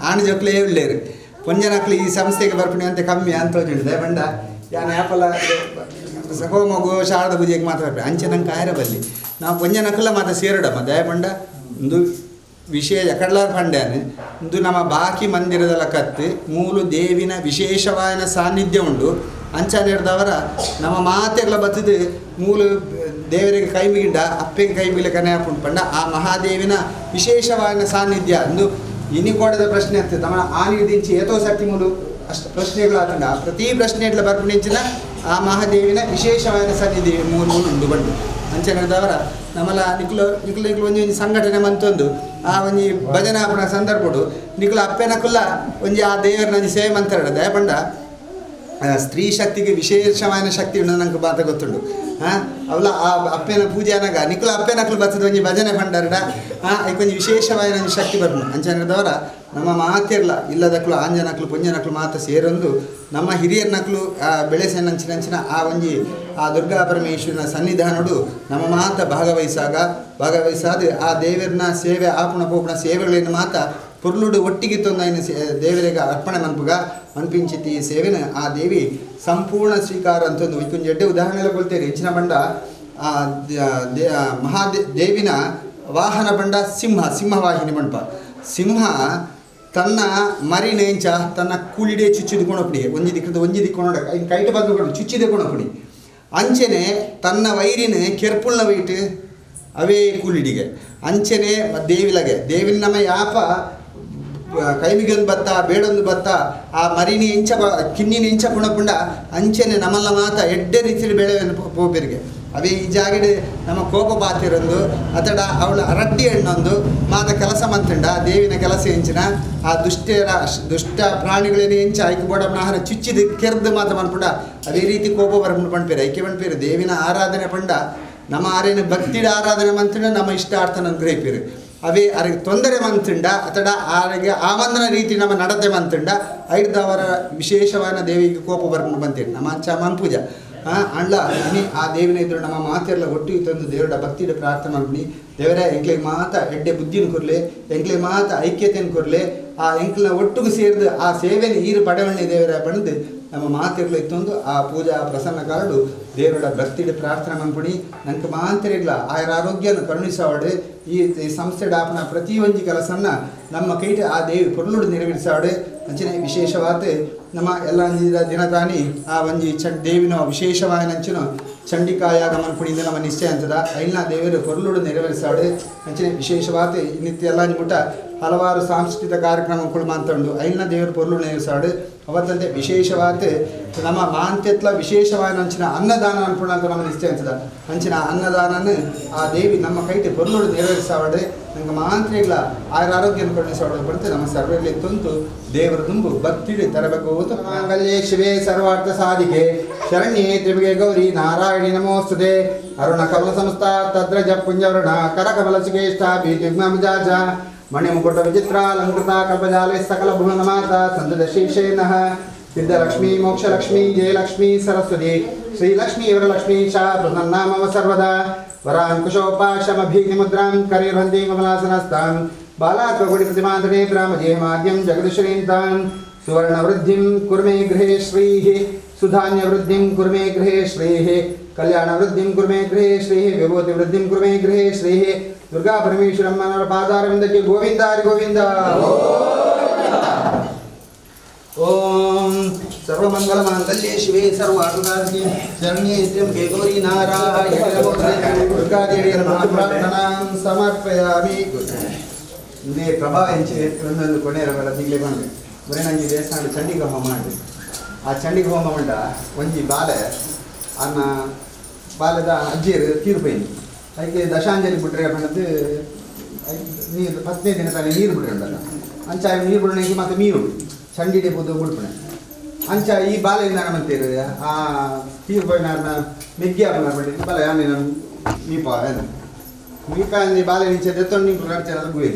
ಆಣಜೊಕ್ಲೇ ಒಳ್ಳೆಯರು ಪೊಂಜನಕ್ಲು ಈ ಸಂಸ್ಥೆಗೆ ಬರ್ಪಣಿ ಅಂತ ಕಮ್ಮಿ ಅಂತ ಹೇಳಿದೆ ಬಂಡ ಯಾನು ಆ್ಯಪಲ್ಲ ಹೋಮ ಗೋ ಶಾರದಾ ಪೂಜೆಗೆ ಮಾತ್ರ ಬರ್ಪಣಿ ಅಂಚೆ ನಂಗೆ ಕಾಯರ ಬಲ್ಲಿ ನಾವು ಪೊಂಜನಕ್ಲ ಮಾತ್ರ ಸೇರಡಮ್ಮ ದಯಬಂಡ ಒಂದು ವಿಶೇಷ ಕಡ್ಲಾರ್ ಪಂಡ್ಯಾನೆ ಇಂದು ನಮ್ಮ ಬಾಕಿ ಮಂದಿರದಲ್ಲ ಕತ್ತು ಮೂಲು ದೇವಿನ ವಿಶೇಷವಾದ ಸಾನ್ನಿಧ್ಯ ಉಂಡು ಅಂಚನೆಡ್ದವರ ನಮ್ಮ ಮಾತೆಗಳ ಬತ್ತದು ಮೂಲು ದೇವರಿಗೆ ಕೈ ಮಿಗಿಂಡ ಅಪ್ಪೆಗೆ ಕೈ ಮಿಗಿಲ ಕನೆ ಹಾಕೊಂಡು ಪಂಡ ಆ ಮಹಾದೇವಿನ ವಿಶೇಷವಾದ ಸಾನ್ನಿಧ್ಯ ಇಂದು ಇನಿಕೋಡದ ಪ್ರಶ್ನೆ ಆಗ್ತದೆ ನಮ್ಮ ಆನಿದಿಂಚಿ ಏತೋ ಸರ್ತಿ ಮೂಲು ಅಷ್ಟು ಪ್ರಶ್ನೆಗಳಾಗಂಡ ಪ್ರತಿ ಪ್ರಶ್ನೆಗಳ ಬರ್ಪಣಿಂಚಿನ ಆ ಮಹಾದೇವಿನ ವಿಶೇಷವಾದ ಸನ್ನಿಧಿ ಮೂರು ಉಂಡು ಬಂಡು ಅಂಚನೆದವರ ನಮ್ಮಲ್ಲ ನಿಕ್ಲು ಒಂಜಿ ಸಂಘಟನೆ ಮಂತೊಂದು ಆ ಒಂಜಿ ಭಜನಾಪನ ಸಂದರ್ಭಡು ನಿಕ್ಲು ಅಪ್ಪೆನಕುಲ್ಲ ಒಂಜಿ ಆ ದೇವರನ ಸೇವೆ ಮಂತ್ರ ದಯಪಂಡ ಸ್ತ್ರೀ ಶಕ್ತಿಗೆ ವಿಶೇಷವಾದ ಶಕ್ತಿ ಉಂಡು ನಂಗೆ ಮಾತ ಗೊತ್ತುಂಡು ಅವಳ ಆ ಅಪ್ಪೆನ ಪೂಜೆ ಅನಾಗ ನಿಕ್ಲು ಅಪ್ಪೆನಕ್ಲು ಬರ್ತದೆ ಒಂಜಿ ಭಜನೆ ಪಂಡರಡ ಕೊಂಚ ವಿಶೇಷವಾದ ಒಂದು ಶಕ್ತಿ ಬರ್ನು ಅಂಚನೆದವರ ನಮ್ಮ ಮಾತಿರ್ಲ ಇಲ್ಲದಕ್ಲು ಆಂಜನಕ್ಲು ಪುಂಜನಕ್ಲು ಮಾತ ಸೇರೊಂದು ನಮ್ಮ ಹಿರಿಯರ ನಕ್ಲು ಬೆಳೆಸೆನಂಚಿನಂಚಿನ ಆ ಒಂಜಿ ಆ ದುರ್ಗಾ ಪರಮೇಶ್ವರನ ಸನ್ನಿಧಾನಡು ನಮ್ಮ ಮಾತ ಭಾಗವಹಿಸಾದ ಆ ದೇವರನ ಸೇವೆ ಆಪುಣ ಪೋಪುಣ ಸೇವೆಗಳೇನು ಮಾತ ಪುರ್ಲುಡು ಒಟ್ಟಿಗೆ ತೊಂದೈನ ದೇವರಿಗೆ ಅರ್ಪಣೆ ಮನ್ಪುಗ ಮನ್ಪಿಂಚಿತಿ ಈ ಸೇವೆನ ಆ ದೇವಿ ಸಂಪೂರ್ಣ ಸ್ವೀಕಾರ ಅಂತಂದು ಇಕ್ಕೊಂದು ಎಡ್ಡೆ ಉದಾಹರಣೆ ಕೊಳ್ತೇವೆ ಹೆಚ್ಚಿನ ಬಂಡ ದೇವಿನ ವಾಹನ ಬಂಡ ಸಿಂಹವಾಹಿನಿ ಮಂಟಪ ಸಿಂಹ ತನ್ನ ಮರಿನೇಂಚ ತನ್ನ ಕೂಲಿಡೆ ಚುಚ್ಚಿದ ಕೊಣಪುಡಿ ಒಂಜಿ ದಿಕ್ಕೊಂಡ ಕೈಟ ಬಂದು ಚುಚ್ಚಿದೆ ಕೊಣಪುಡಿ ಅಂಚೆನೆ ತನ್ನ ವೈರಿನ ಕೆರ್ಪುಳ್ಳ ವೈಟ್ ಅವೇ ಕೂಲಿಡಿಗೆ ಅಂಚೆನೆ ದೇವಿನ ನಮ್ಮ ಯಾಪ ಕೈಮಿಗೊಂದು ಬತ್ತ ಬೇಡೊಂದು ಬತ್ತ ಆ ಮರಿನಿ ಇಂಚ ಕಿನ್ನಿನ ಇಂಚ ಪುಣಪುಂಡ ಅಂಚೆನೆ ನಮ್ಮಲ್ಲ ಮಾತ ಎಡ್ಡೆ ರೀತಿಯಲ್ಲಿ ಬೆಳೆ ಪೋಪೆರಿಗೆ ಅವೇ ಈ ಜಾಗಡೆ ನಮ್ಮ ಕೋಪ ಬಾತಿರೊಂದು ಅತಡ ಅವಳ ರಡ್ಡಿ ಹಣ್ಣೊಂದು ಮಾತ ಕೆಲಸ ಮಂತಂಡ ದೇವಿನ ಕೆಲಸ ಎಂಚಿನ ಆ ದುಷ್ಟ ಪ್ರಾಣಿಗಳೇನು ಎಂಚ ಐಕೆ ಬೋಡಮ್ಮನ ಆಹಾರ ಚುಚ್ಚಿದ ಕೆರ್ದು ಮಾತ ಮನ್ಪುಂಡ ಅದೇ ರೀತಿ ಕೋಪ ಬರ್ಪುಂಡು ಪಣ್ಪೇರು ಐಕೆ ಪಣ್ಪೇರು ದೇವಿನ ಆರಾಧನೆ ಪಂಡ ನಮ್ಮ ಆರೇನು ಭಕ್ತಿಡ ಆರಾಧನೆ ಮಂತಂಡ ನಮ್ಮ ಇಷ್ಟಾರ್ಥ ಗ್ರಹಿಪೇರು ಅವೇ ಅವರಿಗೆ ತೊಂದರೆ ಮಂತಂಡ ಅತಡ ಅವರಿಗೆ ಆವಂದನ ರೀತಿ ನಮ್ಮ ನಡತೆ ಮಂತಂಡ ಐದವರ ವಿಶೇಷವಾದ ದೇವಿಗೆ ಕೋಪ ಬರ್ಕೊಂಡು ಬಂತೇನೆ ನಮ್ಮ ಅಂಚ ಮನ್ಪೂಜ ಅಂಡ್ಲ ಇನಿ ಆ ದೇವಿನ ಇದ್ರು ನಮ್ಮ ಮಾತೆಲ್ಲ ಒಟ್ಟಿಗೆ ತಂದು ದೇವರ ಭಕ್ತಿಯ ಪ್ರಾರ್ಥನೆ ಮಾಡಿ ದೇವರೇ ಎಂಕ್ಲಿಗೆ ಮಾತ ಎಡ್ಡೆ ಬುದ್ಧಿನ ಕೊರಲೆ ಎಂಕ್ಲಿಗೆ ಮಾತ ಐಕ್ಯತೆಯನ್ನು ಕೊರಲೆ ಆ ಎಂಕ್ಲನ ಒಟ್ಟಿಗೆ ಸೇರಿದು ಆ ಸೇವೆನ ಈರು ಪಡೆವಣ್ಣೆ ದೇವರ ಪಡೆದು ನಮ್ಮ ಮಾತೆಗಳು ಇತ್ತೊಂದು ಆ ಪೂಜಾ ಪ್ರಸನ್ನ ಕಾರಡು ದೇವರ ಭಕ್ತಿಯ ಪ್ರಾರ್ಥನೆ ಮನ್ಪುಡಿ ನಂಗೆ ಮಾತೆರೆಗ್ಲ ಆಯರ ಆರೋಗ್ಯನ ಕರುಣಿಸಾವಡೆ ಈ ಸಂಸ್ಥೆಡ ಆಪನ ಪ್ರತಿ ಒಂಜಿ ಕೆಲಸನ್ನ ನಮ್ಮ ಕೈಟ ಆ ದೇವಿ ಪೊರ್ಲುಡು ನೆರವೇರಿಸಾವಡೆ ಅಂಚನೆ ವಿಶೇಷವಾದ ನಮ್ಮ ಎಲ್ಲ ದಿನ ತಾನಿ ಆ ಒಂಜಿ ದೇವಿನ ವಿಶೇಷವಾದ ನಂಚಿನ ಚಂಡಿಕಾಯಾಗಮನ ಪುಣಿಯಿಂದ ನಮ್ಮ ನಿಶ್ಚಯ ಅಂತದ ಐಲ್ನ ದೇವರು ಹೊರಲುಡು ನೆರವೇರಿಸಾಡು ಅಂಚನೆ ವಿಶೇಷವಾದ ನಿತ್ಯ ಎಲ್ಲ ನಿಮುಟ ಹಲವಾರು ಸಾಂಸ್ಕೃತಿಕ ಕಾರ್ಯಕ್ರಮಗಳು ಮಾತಂಡು ಐಲ್ನ ದೇವರು ಹೊರಲುಡು ನೆರವೇರಿಸಾಡು ಅವತ್ತಂತೆ ವಿಶೇಷವಾದ ನಮ್ಮ ಮಾಂತ್ಯತ್ಲ ವಿಶೇಷವಾದ ಅಂಚಿನ ಅನ್ನದಾನ ಅನ್ಪುಣ ಅಂತ ನಮ್ಮ ನಿಶ್ಚಯ ಅಂತದ ಅಂಚಿನ ಅನ್ನದಾನನು ಆ ದೇವಿ ನಮ್ಮ ಕೈತೆ ಹೊರಲುಡು ನೆರವೇರಿಸಾವಡೆ ನಂಗೆ ಮಾಂತ್ರಿಗಳ ಆರೋಗ್ಯ ಕರುಣಿಸಾವಡೆ ಬರುತ್ತೆ ನಮ್ಮ ಸರ್ವರಲ್ಲಿ ತುಂತು ದೇವರ ತುಂಬು ಭಕ್ತಿಡಿ ತರಬೇಕು ಮಾಂಗಲ್ಯೇ ಶಿವೇ ಸರ್ವಾರ್ಥ ಸಾಧಿಕೆ ಶರಣ್ಯೇ ತ್ರಿವಿಗೆ ಗೌರಿ ನಾರಾಯಣಿ ನಮೋಸ್ತುತೆ ಅರುಣ ಕಮಲ ಸಂಸ್ಥಾ ತದ್ರಜ ಪುಂಜವರ್ಣ ಕರಕಮಲ ಸುಖೇಷ್ಟ ಭೀತಿಗ್ಮಜಾಜ ಮಣಿಮುಕುಟ ವಿಚಿತ್ರಾಲಂಕೃತ ಕಲ್ಪಜಾಲೆ ಸಕಲ ಭುವನ ಮಾತಾ ಸಂತತ ಶೀರ್ಷೇನಃ ಸಿದ್ಧಲಕ್ಷ್ಮೀ ಮೋಕ್ಷಲಕ್ಷ್ಮೀ ಜಯಲಕ್ಷ್ಮೀ ಸರಸ್ವತಿ ಶ್ರೀಲಕ್ಷ್ಮೀ ವರಲಕ್ಷ್ಮೀ ಶಾ ಪ್ರಸನ್ನಾಮವ ಸರ್ವದಾ ವರಾಂಕುಶೋಪಾಶಮಭೀತಿಮುದ್ರಾಂ ಕರಿರ್ಹಂತಿ ಕಮಲಾಸನಸ್ತಾಂ ಬಾಲಾತ್ವಗುಡಿ ಪ್ರತಿಮಾಂತನೇ ಬ್ರಾಹ್ಮಜೇಹಮಾದ್ಯಂ ಜಗದೀಶ್ವರೀಂತಾಂ ಸುವರ್ಣವೃದ್ಧಿಂ ಕುರ್ಮೇ ಗೃಹೇ ಶ್ರೀಃ ಸುಧಾನ್ಯವೃದ್ಧಿಂ ಕುರ್ಮೇ ಗೃಹೇ ಶ್ರೀಃ ಕಲ್ಯಾಣವೃದ್ಧಿಂ ಕುರ್ಮೇ ಗೃಹೇ ಶ್ರೀಃ ವಿಭೂತಿವೃದ್ಧಿಂ ಕುರ್ಮೇ ಗೃಹೇ ಶ್ರೀಃ ದುರ್ಗಾ ಪರಮೇಶ್ವರಮ್ಮನವರ ಪಾದಾರವಿಂದಕ್ಕೆ ಗೋವಿಂದ ಹರಿ ಗೋವಿಂದ. ಓಂ ಸರ್ವಮಂಗಲಮಾಂಗಲ್ಯೇ ಶಿವೇ ಸರ್ವಾರ್ಥಸಾಧಿಕೆ ಶರಣ್ಯೇ ತ್ರ್ಯಂಬಕೆ ಗೌರಿ ನಾರಾಯಣಿ ದುರ್ಗಾದೇವಿಯ ನಮಃ ಪ್ರಾರ್ಥನಾಂ ಸಮರ್ಪಯಾಮಿ. ಇದೇ ಪ್ರಭಾ ಎಂಚೆ ಒಂದೊಂದು ಕೊನೆಯರವೆಲ್ಲ ತಿಂಗಳೇ ಬಂದೆ ಬರೀ ನನಗೆ ದೇವಸ್ಥಾನ ಚಂಡಿಕ ಹೋಮ ಮಾಡಿ ಆ ಚಂಡಿಕ ಹೋಮ ಉಂಡ ಒಂಜಿ ಬಾಲೆ ಅನ್ನ ಬಾಲೆದ ಅಜ್ಜಿಯರು ತೀರ್ಪೈಂದು ಅದಕ್ಕೆ ದಶಾಂಜಲಿ ಬಿಟ್ರೆ ಬಂದದ್ದು ನೀರು 10ನೇ ದಿನ ತಾನೇ ನೀರು ಬಿಡ್ರೆ ಉಂಟಲ್ಲ ಅಂಚ ನೀರು ಬಿಡೋಣಿಗೆ ಮತ್ತು ಮೀರು ಚಂಡಿಡೆ ಬುದ್ದು ಬಿಡ್ಪಣೆ ಅಂಚ ಈ ಬಾಲೆಯಿಂದ ನಮ್ಮಂತೀರು ಆ ತೀರ್ಪೈನ ಮೆಗ್ಗಿ ಹಾಕೋಣ ಬಿಡಿ ಬಾಲ ಯಾನೆ ನಾನು ಮೀಪ ಮೀಪ ಅಂದ್ರೆ ಬಾಲೆ ನಿಂಚೆ ದೆತ್ತೊಂಡು ನಿಂಪು ನಡ್ತಾರೆ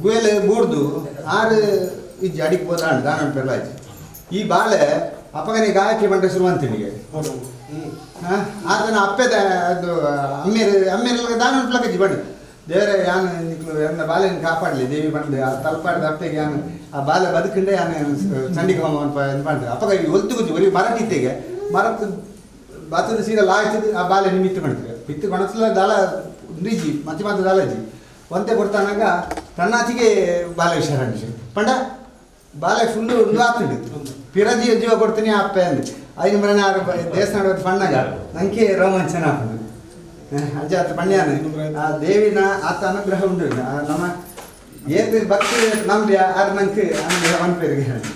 ಗುಯಲ್ ಬೂರ್ದು 6 ಇಜ್ಜಿ ಅಡಿಗೆ ಹೋದ ದಾನ ಪೆರ್ಲಾಯ್ತು ಈ ಬಾಲೆ ಅಪ್ಪಗನೆ ಗಾಯಕ್ಕೆ ಬಂದ್ರೆ ಶುರುವಂತಿನಿಗೆ ಆತನ ಅಪ್ಪೆದ ಅದು ಅಮ್ಮೇರೆಲ್ಲ ದಾನ ಉಂಟ್ಲಕ್ಕಜ್ಜಿ ಬಣ್ಣ ದೇವರೇ ಯಾನು ನಿಕ್ಲು ಎನ್ನ ಬಾಲೆಯನ್ನು ಕಾಪಾಡಲಿ ದೇವಿ ಬಂದು ಆ ತಲಪಾಡಿದ ಅಪ್ಪೆಗೆ ಯಾನು ಆ ಬಾಲೆ ಬದುಕಂಡೆ ಯಾನು ಚಂಡಿಕ ಹೋಮ ಮಾಡ್ದೆ ಅಪ್ಪಗ ಒಲ್ತು ಗೊತ್ತಿ ಒಲಿ ಮರಟ್ಟಿತ್ತೆಗೆ ಮರತ್ತು ಬತ್ತದ ಸೀರೆ ಲಾಯ್ತದೆ ಆ ಬಾಲೆ ನಿಮಿತ್ತು ಕಾಣ್ತದೆ ಪಿತ್ತು ಕಣಸಲ ದಾಲ ರೀಜಿ ಮತ್ತೆ ದಾಲಜಿ ಒಂತೆ ಕೊಡ್ತಾನಾಗ ತನ್ನಾಚಿಗೆ ಬಾಲೆ ವಿಷಯ ಪಂಡ ಬಾಲೆ ಫುಲ್ಲು ಒಂದು ಆಗ್ತಿದ್ದು ಪಿರಜಿ ಜೀವ ಕೊಡ್ತೀನಿ ಅಪ್ಪೆ ಅಂದು 5 ಮರಣ ದೇವಸ್ಥಾನ ಪಣ್ಣಾಗ ನಂಗೆ ರೋಮಾಂಚನ ಹಾಕೊಂಡು ಅಂಚೆ ಆತ ಪಣ್ಯಾನ ಆ ದೇವಿನ ಆತ ಅನುಗ್ರಹ ಉಂಡು ನಮ್ಮ ಏನು ಭಕ್ತಿ ನಂಬಿ ಆರು ನಂಗೆ ಅನುಗ್ರಹ ಅನ್ಪೇರಿಗೆ ಹೇಳಿ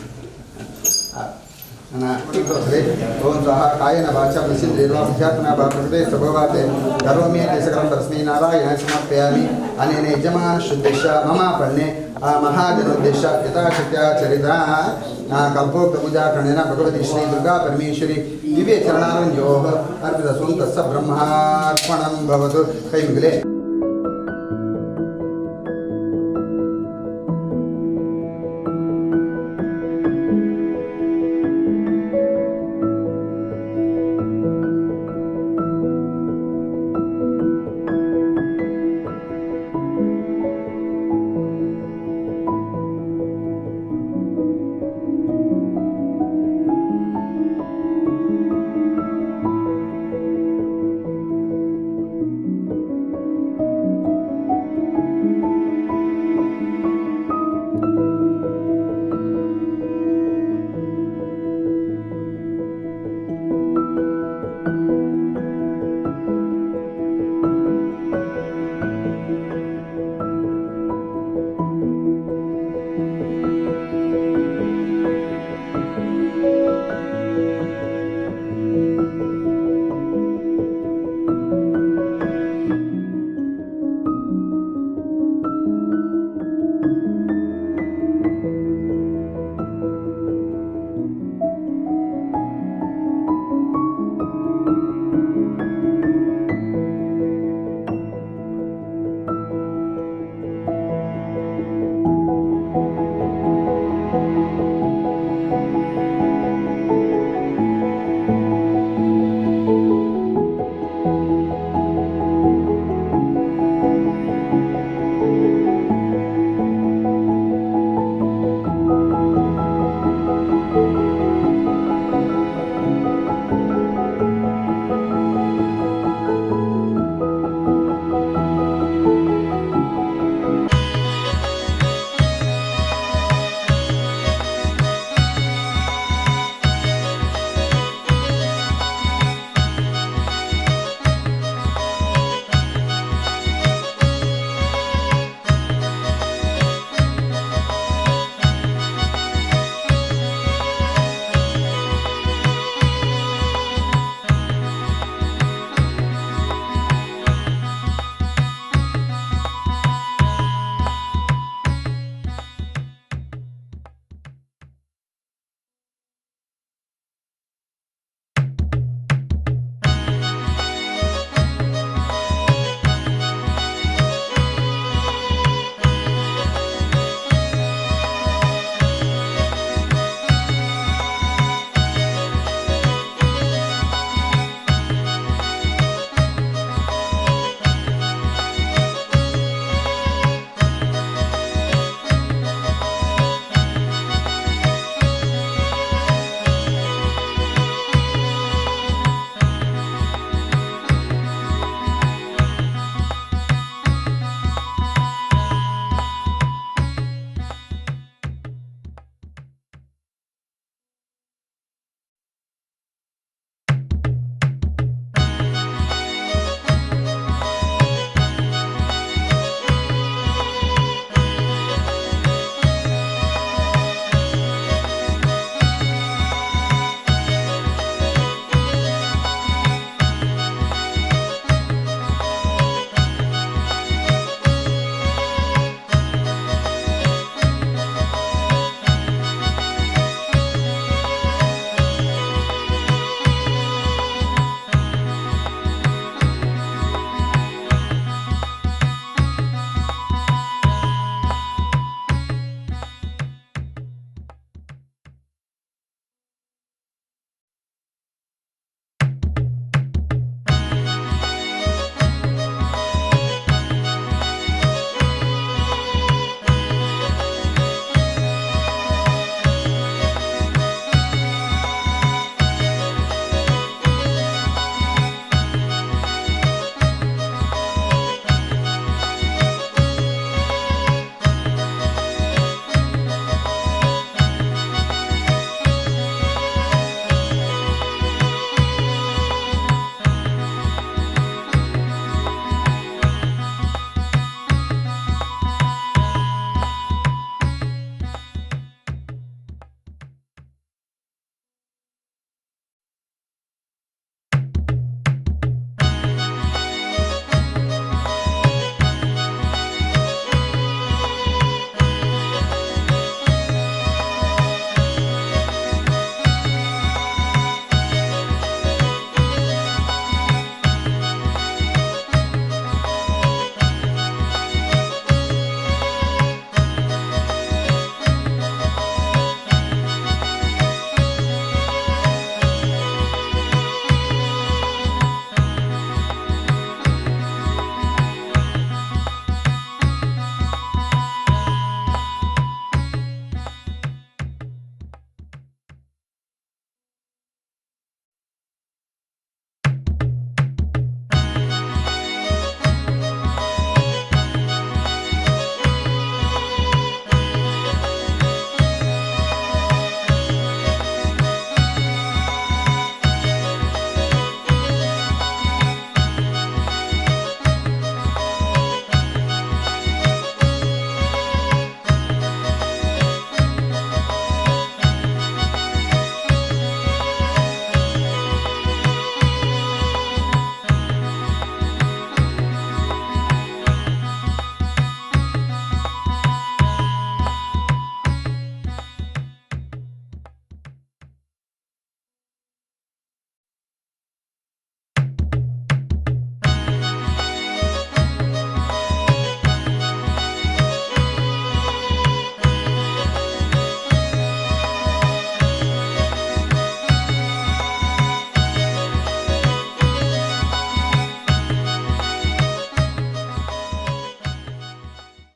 ಓಂ ಸ್ವಹ ಕಾಯನ ವಾಚ ಪ್ರಸಿದ್ಧಿರ್ವಾಧ್ಯಾತ್ಮನ ಪ್ರಕೃತೆ ಸ್ವಭಾವಾತೆ ಕರೋಮ್ಯೇತೆ ಸಕಲಂ ತಸ್ಮೈ ನಾರಾಯಣ ಸಮರ್ಪಯಾಮಿ ಅನೇನ ಯಜಮಾನ ಶುದ್ಧೇಶ ಮಮ ಪಣ್ಣೆ ಆ ಮಹಾಜನೋದ್ದೇಶ ಯಥಾಶಕ್ತ್ಯ ಚರಿತ ಕಲ್ಪೋಕ್ತ ಪೂಜಾ ಕರ್ಣೇನ ಭಗವತಿ ಶ್ರೀ ದುರ್ಗಾ ಪರಮೇಶ್ವರಿ ದಿವ್ಯ ಚರಣಾರಂಜೋ ಅರ್ಪಿತ ಸುಂತಸ್ಸ ಬ್ರಹ್ಮಾರ್ಪಣಂ ಭವತು ಕೈ ಮುಗಿಲೆ.